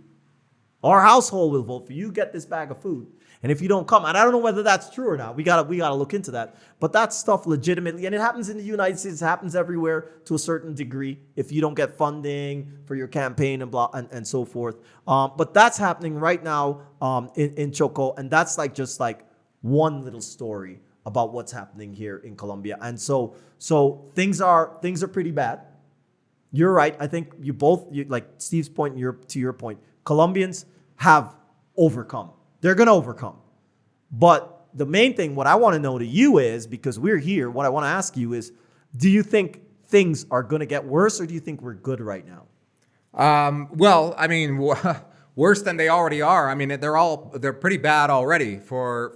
Speaker 2: our household will vote for you, get this bag of food. And if you don't come, and I don't know whether that's true or not, we gotta look into that. But that stuff legitimately, and it happens in the United States, it happens everywhere to a certain degree. If you don't get funding for your campaign and blah and so forth, but that's happening right now in Choco, and that's like just like one little story about what's happening here in Colombia. And so things are pretty bad. You're right. I think you like Steve's point and to your point, Colombians have overcome. They're going to overcome. But the main thing, what I want to know to you is, because we're here, what I want to ask you is, do you think things are going to get worse, or do you think we're good right now?
Speaker 1: Well, I mean, worse than they already are. I mean, they're pretty bad already for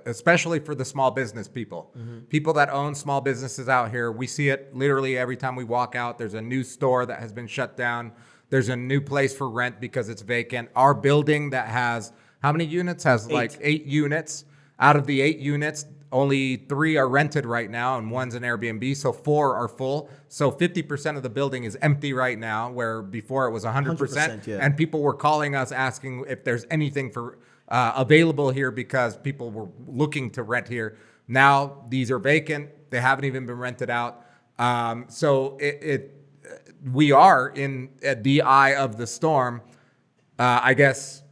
Speaker 1: especially for the small business people. Mm-hmm. People that own small businesses out here. We see it literally every time we walk out. There's a new store that has been shut down. There's a new place for rent because it's vacant. Our building that has how many units? Has 8. Like 8 units. Out of the 8 units, only 3 are rented right now, and 1's an Airbnb, so 4 are full. So 50% of the building is empty right now, where before it was 100%. Yeah. And people were calling us asking if there's anything for available here because people were looking to rent here. Now these are vacant. They haven't even been rented out. So we are in the eye of the storm. I guess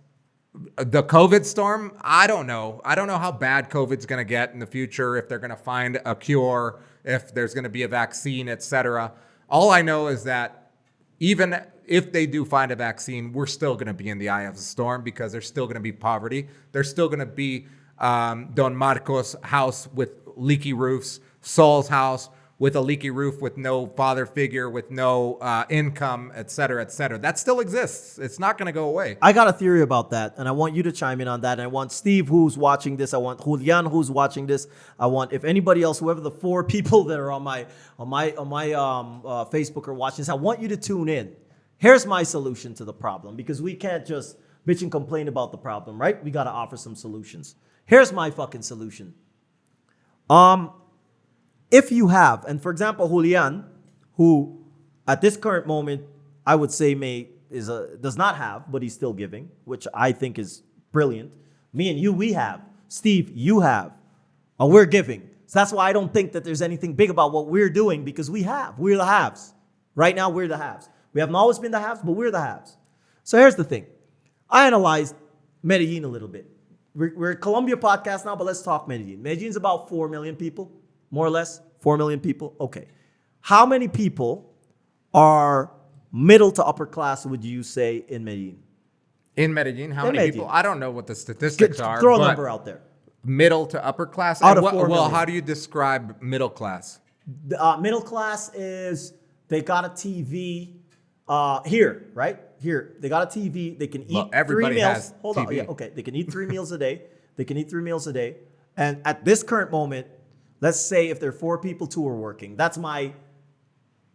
Speaker 1: the COVID storm, I don't know. I don't know how bad COVID's going to get in the future, if they're going to find a cure, if there's going to be a vaccine, etc. All I know is that even if they do find a vaccine, we're still going to be in the eye of the storm because there's still going to be poverty. There's still going to be Don Marcos' house with leaky roofs, Saul's house with a leaky roof, with no father figure, with no income, et cetera, et cetera. That still exists. It's not going to go away.
Speaker 2: I got a theory about that, and I want you to chime in on that. And I want Steve, who's watching this. I want Julian, who's watching this. I want, if anybody else, whoever the 4 people that are on my Facebook are watching this, I want you to tune in. Here's my solution to the problem, because we can't just bitch and complain about the problem, right? We got to offer some solutions. Here's my fucking solution. If you have, and for example, Julian, who at this current moment, I would say does not have, but he's still giving, which I think is brilliant. Me and you, we have. Steve, you have. We're giving. So that's why I don't think that there's anything big about what we're doing, because we have. We're the haves. Right now, we're the haves. We haven't always been the haves, but we're the haves. So here's the thing. I analyzed Medellin a little bit. We're a Colombia podcast now, but let's talk Medellin. Medellin's about 4 million people. More or less, 4 million people. Okay. How many people are middle to upper class, would you say, in Medellin?
Speaker 1: In Medellin, how many people? I don't know what the statistics are.
Speaker 2: Throw a number out there.
Speaker 1: Middle to upper class?
Speaker 2: Out of 4 million.
Speaker 1: Well, how do you describe middle class?
Speaker 2: Middle class is they got a TV here, right? Here. They got a TV. They can eat 3 meals.
Speaker 1: Has
Speaker 2: Hold
Speaker 1: TV.
Speaker 2: on. Yeah, okay. They can eat 3 meals a day. They can eat 3 meals a day. And at this current moment, let's say if there are 4 people, 2 are working. That's my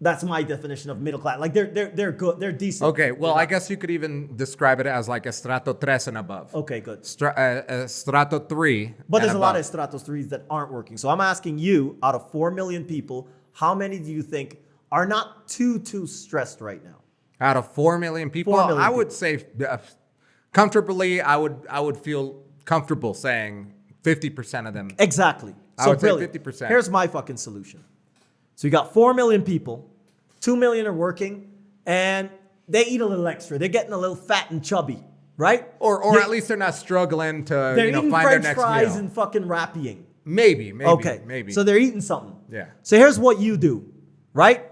Speaker 2: definition of middle class. Like they're good. They're decent.
Speaker 1: Okay. Well, I guess you could even describe it as like a strato 3 and above.
Speaker 2: Okay, good.
Speaker 1: Strato 3.
Speaker 2: But there's a lot of stratos 3s that aren't working. So I'm asking you, out of 4 million people, how many do you think are not too stressed right now?
Speaker 1: Out of 4 million people,
Speaker 2: 4 million
Speaker 1: I would say comfortably, I would feel comfortable saying 50% of them.
Speaker 2: Exactly.
Speaker 1: I would say 50%.
Speaker 2: Here's my fucking solution. So you got 4 million people, 2 million are working, and they eat a little extra. They're getting a little fat and chubby, right?
Speaker 1: Or at least they're not struggling to
Speaker 2: they're eating
Speaker 1: find
Speaker 2: French
Speaker 1: their next
Speaker 2: fries
Speaker 1: meal.
Speaker 2: and fucking rapping.
Speaker 1: Maybe.
Speaker 2: Okay.
Speaker 1: Maybe.
Speaker 2: So they're eating something.
Speaker 1: Yeah.
Speaker 2: So here's what you do, right?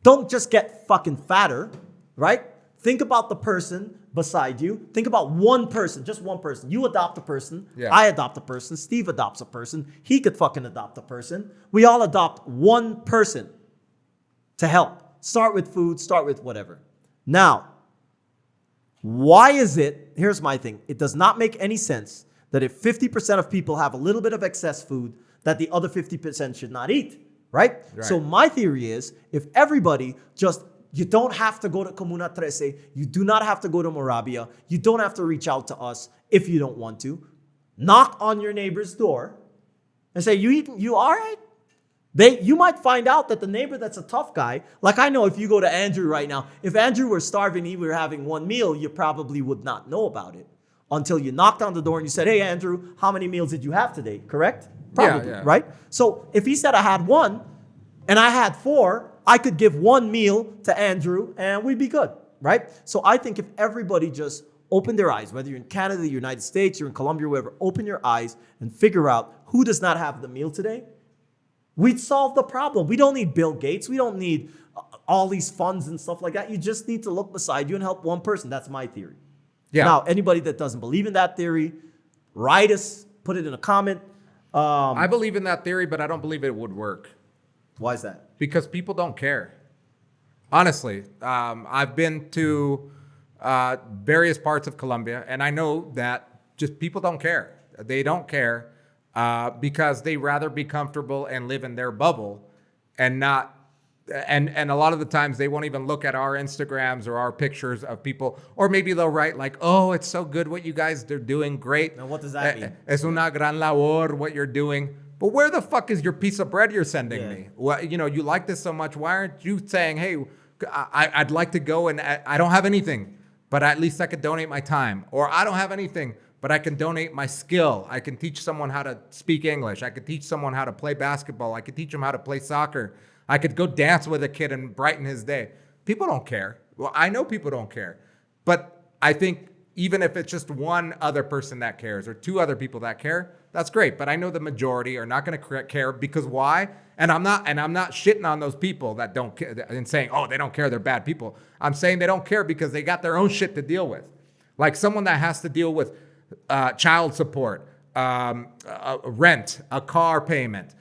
Speaker 2: Don't just get fucking fatter, right? Think about the person beside you. Think about one person, just one person. You adopt a person.
Speaker 1: Yeah.
Speaker 2: I adopt a person. Steve adopts a person. He could fucking adopt a person. We all adopt one person to help. Start with food. Start with whatever. Now, why is it, here's my thing. It does not make any sense that if 50% of people have a little bit of excess food, that the other 50% should not eat. right?
Speaker 1: Right.
Speaker 2: So my theory is if everybody just, you don't have to go to Comuna 13, you do not have to go to Moravia, you don't have to reach out to us if you don't want to. Knock on your neighbor's door and say, you all right? You might find out that the neighbor that's a tough guy, like I know if you go to Andrew right now, if Andrew were starving, he were having one meal, you probably would not know about it until you knocked on the door and you said, hey, Andrew, how many meals did you have today? Correct? Probably,
Speaker 1: Yeah.
Speaker 2: right? So if he said I had one and I had four, I could give one meal to Andrew and we'd be good, right? So I think if everybody just opened their eyes, whether you're in Canada, the United States, you're in Colombia, wherever, open your eyes and figure out who does not have the meal today, we'd solve the problem. We don't need Bill Gates. We don't need all these funds and stuff like that. You just need to look beside you and help one person. That's my theory.
Speaker 1: Yeah.
Speaker 2: Now, anybody that doesn't believe in that theory, write us, put it in a comment.
Speaker 1: I believe in that theory, but I don't believe it would work
Speaker 2: Why is that?
Speaker 1: because people don't care. Honestly, I've been to various parts of Colombia, and I know that just people don't care. They don't care because they rather be comfortable and live in their bubble and not. And a lot of the times they won't even look at our Instagrams or our pictures of people, or maybe they'll write like, "Oh, it's so good what you guys are doing, great."
Speaker 2: Now, what does that mean?
Speaker 1: Es una gran labor what you're doing. But where the fuck is your piece of bread you're sending me? Well, you like this so much. Why aren't you saying, "Hey, I'd like to go and I don't have anything, but at least I could donate my time," or "I don't have anything, but I can donate my skill. I can teach someone how to speak English. I could teach someone how to play basketball. I could teach them how to play soccer. I could go dance with a kid and brighten his day." People don't care. Well, I know people don't care. But I think even if it's just one other person that cares or two other people that care, that's great. But I know the majority are not going to care because why? And I'm not shitting on those people that don't care and saying, "Oh, they don't care, they're bad people." I'm saying they don't care because they got their own shit to deal with. Like someone that has to deal with child support, rent, a car payment,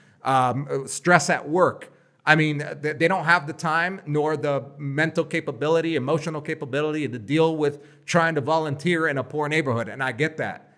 Speaker 1: stress at work. I mean, they don't have the time nor the mental capability, emotional capability to deal with trying to volunteer in a poor neighborhood. And I get that.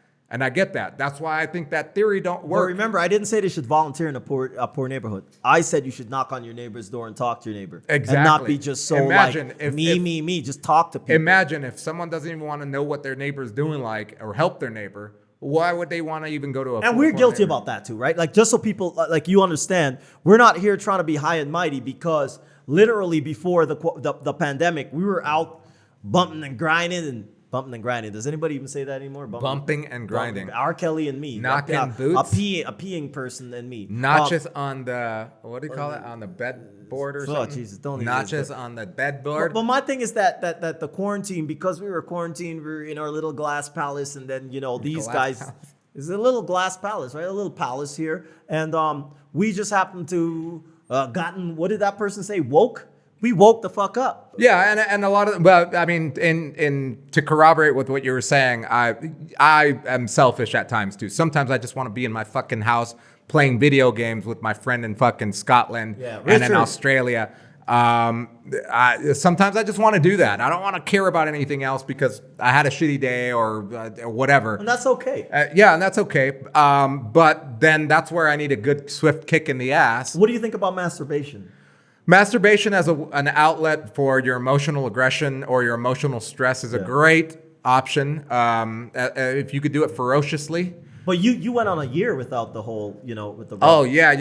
Speaker 1: That's why I think that theory don't work.
Speaker 2: Well, remember, I didn't say they should volunteer in a poor neighborhood. I said you should knock on your neighbor's door and talk to your neighbor.
Speaker 1: Exactly.
Speaker 2: And not be just so
Speaker 1: Imagine
Speaker 2: like,
Speaker 1: if
Speaker 2: me. Just talk to people.
Speaker 1: Imagine if someone doesn't even want to know what their neighbor's doing like or help their neighbor. Why would they want to even go to a
Speaker 2: And we're
Speaker 1: poor
Speaker 2: guilty
Speaker 1: neighbor?
Speaker 2: about that too, right? Like just so people, like you understand, we're not here trying to be high and mighty because literally before the pandemic, we were out bumping and grinding. Does anybody even say that anymore?
Speaker 1: Bumping and grinding.
Speaker 2: R. Kelly and me.
Speaker 1: Knocking boots.
Speaker 2: A peeing person and me.
Speaker 1: Notches on the, what do you call it? On the bedboard or something?
Speaker 2: Jesus, don't even
Speaker 1: Notches on the bedboard.
Speaker 2: But my thing is that the quarantine, because we were quarantined, we were in our little glass palace, and then these
Speaker 1: Glass
Speaker 2: guys,
Speaker 1: palace.
Speaker 2: it's a little glass palace, right? A little palace here, and we just happened to gotten, what did that person say? Woke. We woke the fuck up.
Speaker 1: Yeah, and a lot of, well, I mean, in to corroborate with what you were saying, I am selfish at times too. Sometimes I just want to be in my fucking house playing video games with my friend in fucking Scotland and in
Speaker 2: Richard.
Speaker 1: Australia. Sometimes I just want to do that. I don't want to care about anything else because I had a shitty day or whatever.
Speaker 2: And that's okay.
Speaker 1: Yeah, and that's okay. But then that's where I need a good swift kick in the ass.
Speaker 2: What do you think about masturbation?
Speaker 1: Masturbation as an outlet for your emotional aggression or your emotional stress is a great option if you could do it ferociously.
Speaker 2: But you went on a year without the whole, with the...
Speaker 1: Oh, yeah,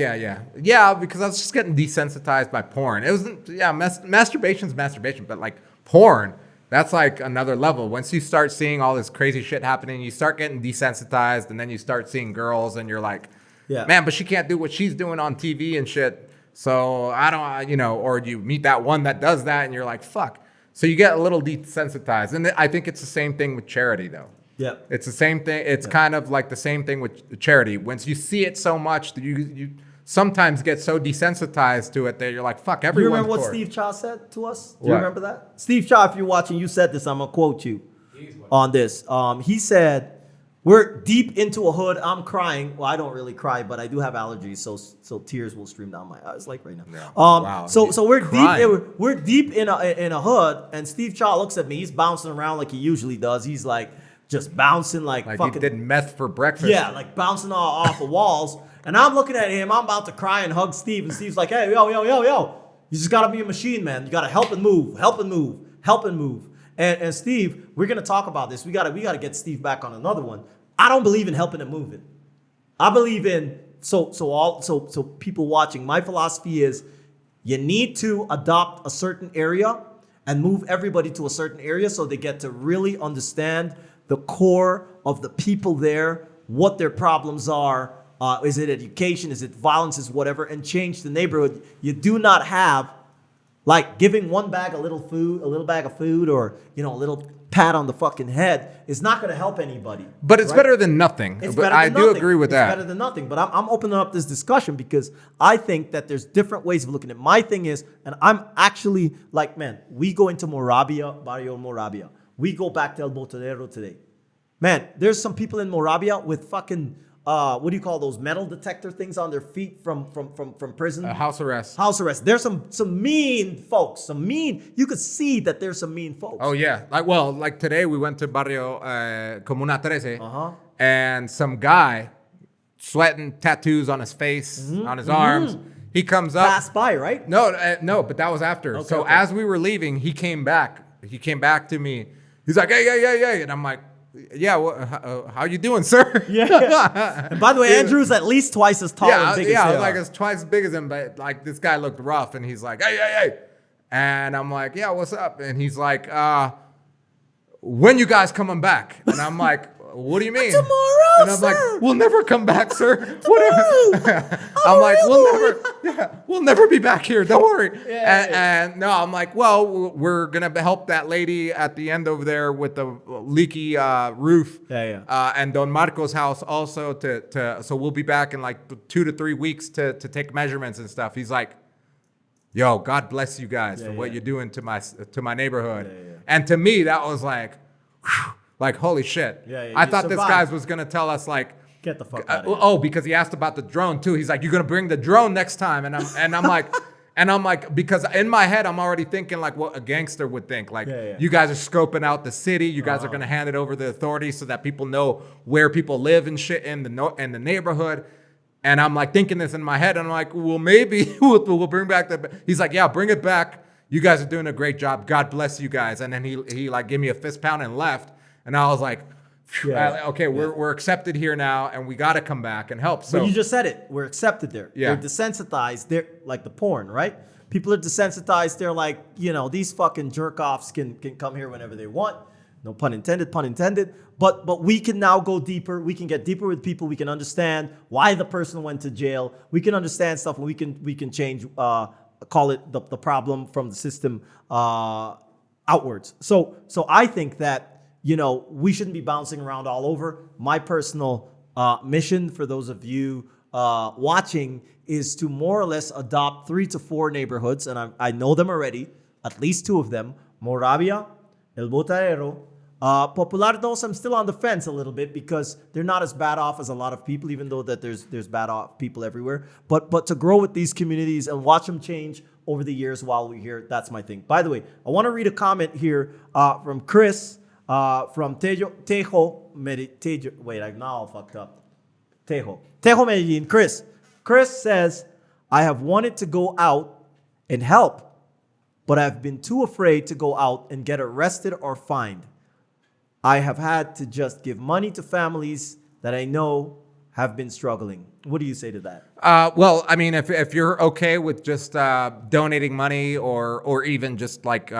Speaker 1: because I was just getting desensitized by porn. It wasn't, masturbation's masturbation, but like porn, that's like another level. Once you start seeing all this crazy shit happening, you start getting desensitized, and then you start seeing girls, and you're like, man, but she can't do what she's doing on TV and shit. So I don't, or you meet that one that does that and you're like, fuck. So you get a little desensitized. And I think it's the same thing with charity though.
Speaker 2: Yeah.
Speaker 1: It's the same thing. It's kind of like the same thing with charity. Once you see it so much, you sometimes get so desensitized to it that you're like, fuck, everyone's
Speaker 2: You remember what
Speaker 1: poor.
Speaker 2: Steve Cha said to us? Do
Speaker 1: What?
Speaker 2: you remember that? Steve Cha, if you're watching, you said this. I'm going to quote you on this. He said, "We're deep into a hood. I'm crying." Well, I don't really cry, but I do have allergies, so tears will stream down my eyes like right now.
Speaker 1: Yeah. Wow.
Speaker 2: So we're
Speaker 1: Crying.
Speaker 2: deep in a hood, and Steve Cha looks at me. He's bouncing around like he usually does. He's like, just bouncing like
Speaker 1: he did meth for breakfast.
Speaker 2: Yeah, like bouncing off the walls. And I'm looking at him. I'm about to cry and hug Steve. And Steve's like, hey, yo. You just got to be a machine, man. You got to help and move. And Steve, we're going to talk about this. We got to get Steve back on another one. I don't believe in helping and moving. I believe in, so people watching, my philosophy is you need to adopt a certain area and move everybody to a certain area so they get to really understand the core of the people there, what their problems are. Is it education? Is it violence? Is whatever? And change the neighborhood. You do not have like giving one bag a little bag of food, or a little pat on the fucking head is not going to help anybody.
Speaker 1: But it's better than nothing. I do agree with that.
Speaker 2: It's better than nothing. But I'm opening up this discussion because I think that there's different ways of looking at it. My thing is, and I'm actually like, man, we go into Moravia, Barrio Moravia. We go back to El Botadero today. Man, there's some people in Moravia with fucking, what do you call those metal detector things on their feet from prison?
Speaker 1: House arrest.
Speaker 2: House arrest. There's some mean folks. You could see that there's some mean folks.
Speaker 1: Oh yeah. Like today we went to Barrio Comuna 13, and some guy sweating, tattoos on his face, on his arms. He comes up.
Speaker 2: Passed by, right?
Speaker 1: No, but that was after. Okay, as we were leaving, he came back. He came back to me. He's like, hey, and I'm like, yeah, how you doing, sir?
Speaker 2: Yeah. And by the way, Andrew's at least twice as tall and big as
Speaker 1: I was like, it's twice as big as him, but like this guy looked rough, and he's like, hey. And I'm like, yeah, what's up? And he's like, when you guys coming back? And I'm like, what do you mean?
Speaker 2: Tomorrow,
Speaker 1: and I'm like, we'll never come back, sir.
Speaker 2: Tomorrow.
Speaker 1: I'm like, we'll never be back here. Don't worry. And no, I'm like, well, we're gonna help that lady at the end over there with the leaky roof. And Don Marco's house also so we'll be back in like 2 to 3 weeks to take measurements and stuff. He's like, yo, God bless you guys for what you're doing to my neighborhood. And to me, that was like, whew, like, holy shit. I thought this guy was going to tell us, like,
Speaker 2: get the fuck out of here.
Speaker 1: Because he asked about the drone, too. He's like, you're going to bring the drone next time. And I'm like, because in my head, I'm already thinking, like, what a gangster would think. Like, you guys are scoping out the city. You guys are going to hand it over to the authorities so that people know where people live and shit in the neighborhood. And I'm, like, thinking this in my head. And I'm like, well, maybe we'll bring back He's like, yeah, bring it back. You guys are doing a great job. God bless you guys. And then he like, gave me a fist pound and left. And I was like, okay, we're accepted here now, and we got to come back and help. So
Speaker 2: but you just said it. We're accepted there.
Speaker 1: Yeah.
Speaker 2: They're desensitized. They're like the porn, right? People are desensitized. They're like, these fucking jerk-offs can come here whenever they want. No pun intended, pun intended. But we can now go deeper. We can get deeper with people. We can understand why the person went to jail. We can understand stuff, and we can change, call it the problem from the system outwards. So I think that, we shouldn't be bouncing around all over. My personal mission for those of you watching is to more or less adopt 3 to 4 neighborhoods, and I know them already, at least 2 of them, Moravia, El Botadero. Popular dos, I'm still on the fence a little bit because they're not as bad off as a lot of people, even though that there's bad off people everywhere. But to grow with these communities and watch them change over the years while we're here, that's my thing. By the way, I want to read a comment here from Chris. From Tejo, wait, I now fucked up. Tejo, Medellin. Chris says, I have wanted to go out and help, but I've been too afraid to go out and get arrested or fined. I have had to just give money to families that I know have been struggling. What do you say to that?
Speaker 1: Well, I mean, if you're okay with just donating money or even just like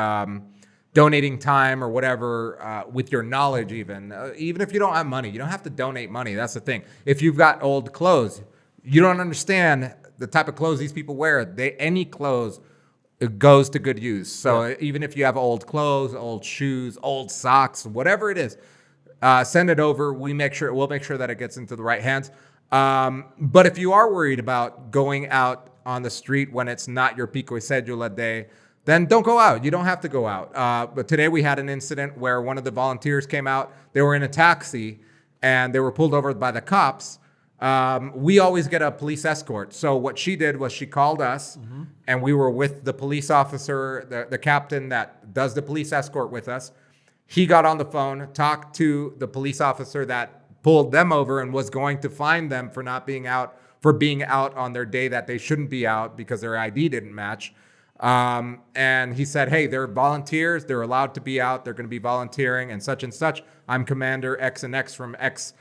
Speaker 1: donating time or whatever with your knowledge, even if you don't have money, you don't have to donate money. That's the thing. If you've got old clothes, you don't understand the type of clothes these people wear. Any clothes, it goes to good use. So even if you have old clothes, old shoes, old socks, whatever it is, send it over. We'll make sure that it gets into the right hands. But if you are worried about going out on the street when it's not your pico y cédula day, then don't go out. You don't have to go out. But today we had an incident where one of the volunteers came out. They were in a taxi and they were pulled over by the cops. We always get a police escort. So what she did was she called us and we were with the police officer, the captain that does the police escort with us. He got on the phone, talked to the police officer that pulled them over and was going to fine them for not being out, for being out on their day that they shouldn't be out because their ID didn't match. And he said, hey, they're volunteers. They're allowed to be out. They're going to be volunteering and such. I'm Commander X and X from X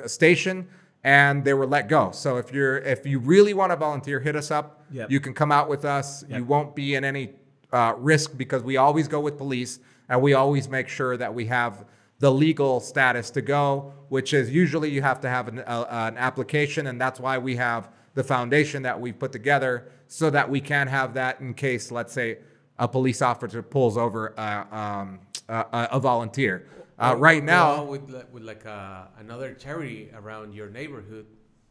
Speaker 1: station. And they were let go. So if you really want to volunteer, hit us up.
Speaker 2: Yep.
Speaker 1: You can come out with us.
Speaker 2: Yep.
Speaker 1: You won't be in any risk because we always go with police and we always make sure that we have the legal status to go, which is usually you have to have an application, and that's why we have the foundation that we've put together so that we can have that in case, let's say, a police officer pulls over a volunteer. Right now,
Speaker 3: with like another charity around your neighborhood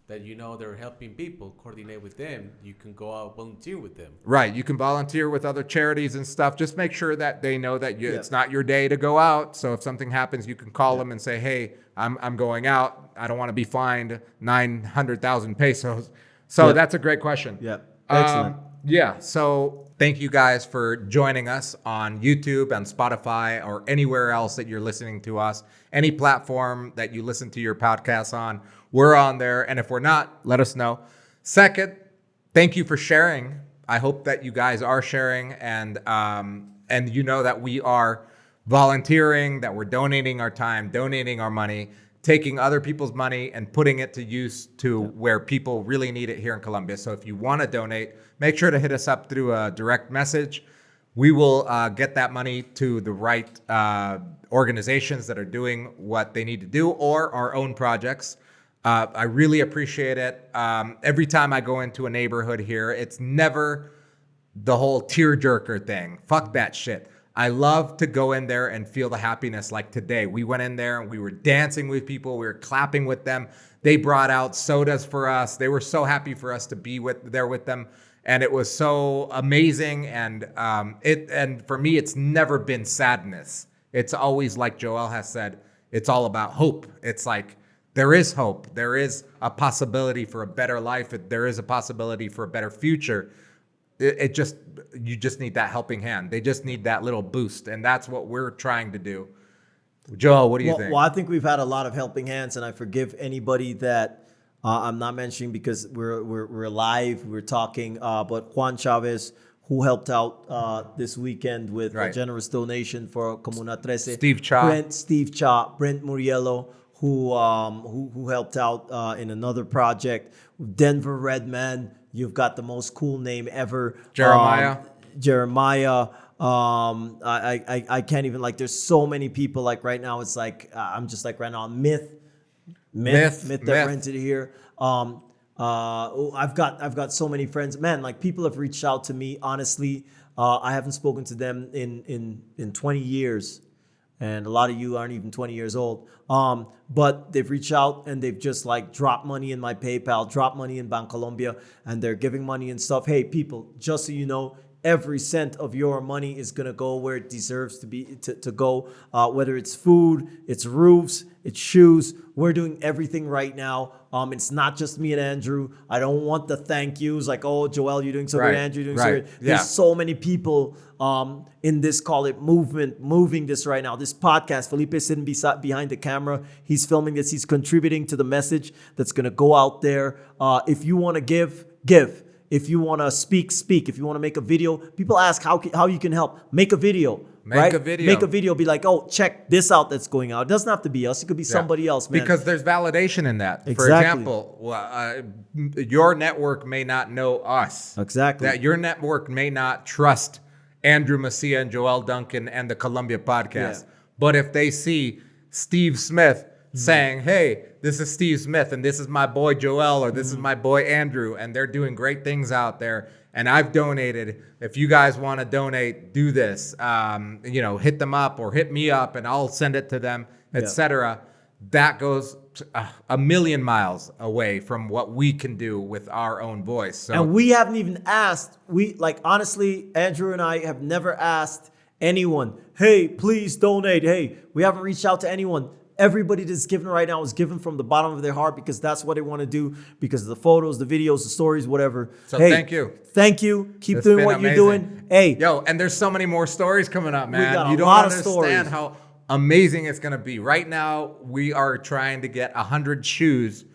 Speaker 3: that you know they're helping people, coordinate with them. You can go out volunteer with them.
Speaker 1: right, you can volunteer with other charities and stuff. Just make sure that they know that it's not your day to go out. So if something happens, you can call them and say, "Hey, I'm going out. I don't want to be fined 900,000 pesos." So that's a great question.
Speaker 2: Yeah, excellent.
Speaker 1: Yeah. So thank you guys for joining us on YouTube and Spotify or anywhere else that you're listening to us. Any platform that you listen to your podcasts on, we're on there. And if we're not, let us know. Second, thank you for sharing. I hope that you guys are sharing and you know that we are volunteering, that we're donating our time, donating our money, taking other people's money and putting it to use to where people really need it here in Colombia. So if you want to donate, make sure to hit us up through a direct message. We will get that money to the right organizations that are doing what they need to do or our own projects. I really appreciate it. Every time I go into a neighborhood here, it's never the whole tearjerker thing. Fuck that shit. I love to go in there and feel the happiness. Like today, we went in there and we were dancing with people. We were clapping with them. They brought out sodas for us. They were so happy for us to be there with them. And it was so amazing. And for me, it's never been sadness. It's always, like Joel has said, it's all about hope. It's like, there is hope. There is a possibility for a better life. There is a possibility for a better future. You just need that helping hand. They just need that little boost. And that's what we're trying to do. Joel, what do you think?
Speaker 2: Well, I think we've had a lot of helping hands, and I forgive anybody that I'm not mentioning because we're live, we're talking. But Juan Chavez, who helped out this weekend with a generous donation for Comuna 13. Steve Cha, Brent Muriello, who helped out in another project. Denver Redman, you've got the most cool name ever.
Speaker 1: Jeremiah.
Speaker 2: I can't even, like, there's so many people, like right now it's like I'm just like right now Myth that rented here. I've got so many friends, man. Like, people have reached out to me. Honestly, I haven't spoken to them in 20 years, and a lot of you aren't even 20 years old. But they've reached out and they've just like dropped money in my PayPal, dropped money in Colombia, and they're giving money and stuff. Hey, people, just so you know, every cent of your money is gonna go where it deserves to be to go. Whether it's food, it's roofs, it's shoes. We're doing everything right now. It's not just me and Andrew. I don't want the thank yous like, oh, Joel, you're doing so good, Andrew, you're doing so good. There's so many people in this, call it movement, moving this right now. This podcast, Felipe is sitting behind the camera. He's filming this. He's contributing to the message that's going to go out there. If you want to give. If you want to speak. If you want to make a video, people ask how you can help. Make a video. Make a video. Be like, oh, check this out that's going out. It doesn't have to be us. It could be somebody else, man.
Speaker 1: Because there's validation in that.
Speaker 2: Exactly.
Speaker 1: For example, your network may not know us.
Speaker 2: Exactly.
Speaker 1: That your network may not trust Andrew Macia and Joel Duncan and the Colombia Podcast.
Speaker 2: Yeah.
Speaker 1: But if they see Steve Smith saying, hey, this is Steve Smith and this is my boy Joel or this is my boy Andrew, and they're doing great things out there, and I've donated. If you guys want to donate, do this. Hit them up or hit me up and I'll send it to them, etc. That goes a million miles away from what we can do with our own voice. So,
Speaker 2: and we haven't even asked. Honestly, Andrew and I have never asked anyone, hey, please donate. Hey, we haven't reached out to anyone. Everybody that's giving right now is giving from the bottom of their heart because that's what they want to do, because of the photos, the videos, the stories, whatever.
Speaker 1: So thank you.
Speaker 2: Thank you. Keep
Speaker 1: It's
Speaker 2: doing
Speaker 1: been
Speaker 2: what
Speaker 1: amazing.
Speaker 2: you're doing. Hey.
Speaker 1: Yo, and there's so many more stories coming up, man.
Speaker 2: got a
Speaker 1: You don't
Speaker 2: lot of
Speaker 1: understand
Speaker 2: stories.
Speaker 1: how amazing it's going to be. Right now, we are trying to get 100 shoes,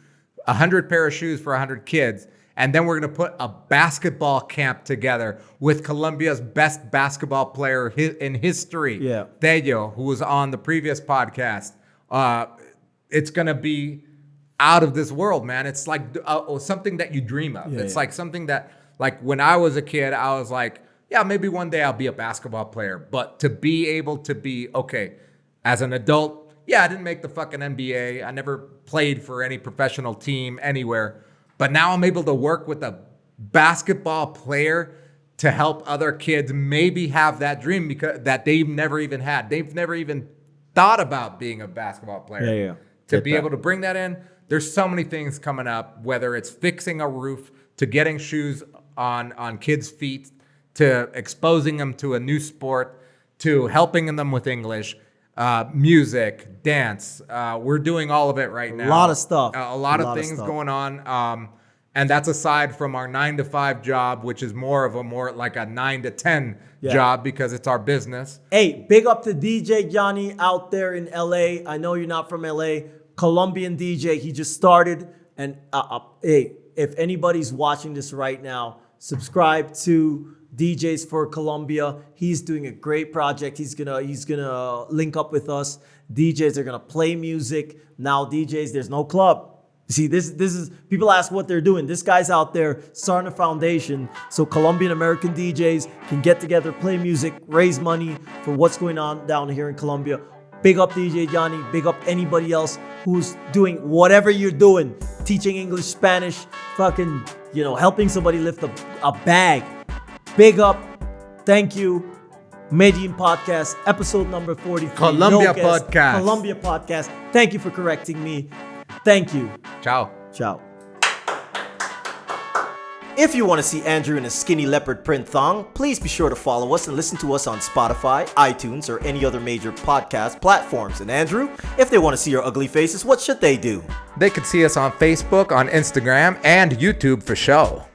Speaker 1: 100 pair of shoes for 100 kids. And then we're going to put a basketball camp together with Colombia's best basketball player in history,
Speaker 2: Yeah.
Speaker 1: Tello, who was on the previous podcast. It's going to be out of this world, man. It's like something that you dream of.
Speaker 2: Yeah,
Speaker 1: It's
Speaker 2: yeah.
Speaker 1: like something that, like when I was a kid, I was like, yeah, maybe one day I'll be a basketball player. But to be able to be, okay, as an adult, yeah, I didn't make the fucking NBA. I never played for any professional team anywhere. But now I'm able to work with a basketball player to help other kids maybe have that dream because that they've never even had. They've never even thought about being a basketball player.
Speaker 2: Yeah.
Speaker 1: To
Speaker 2: Get
Speaker 1: be
Speaker 2: that.
Speaker 1: able to bring that in, there's so many things coming up, whether it's fixing a roof, to getting shoes on kids' feet, to exposing them to a new sport, to helping them with English, music, dance. We're doing all of it right now.
Speaker 2: A lot of stuff.
Speaker 1: A lot of things going on. And that's aside from our 9-to-5 job, which is more like a 9 to 10 job because it's our business.
Speaker 2: Hey, big up to DJ Johnny out there in LA. I know you're not from LA. Colombian DJ. He just started. And hey, if anybody's watching this right now, subscribe to DJs for Colombia. He's doing a great project. He's gonna link up with us. DJs are gonna play music. Now DJs, there's no club. See, this is, people ask what they're doing. This guy's out there starting a foundation so Colombian American DJs can get together, play music, raise money for what's going on down here in Colombia. Big up DJ Johnny. Big up anybody else who's doing whatever you're doing. Teaching English, Spanish, fucking, helping somebody lift a bag. Big up. Thank you. Medellin Podcast, episode number 43.
Speaker 1: Colombia
Speaker 2: No guest.
Speaker 1: Podcast.
Speaker 2: Colombia Podcast. Thank you for correcting me. Thank you.
Speaker 1: Ciao.
Speaker 2: Ciao. If you want to see Andrew in a skinny leopard print thong, please be sure to follow us and listen to us on Spotify, iTunes, or any other major podcast platforms. And Andrew, if they want to see our ugly faces, what should they do?
Speaker 1: They could see us on Facebook, on Instagram, and YouTube for show.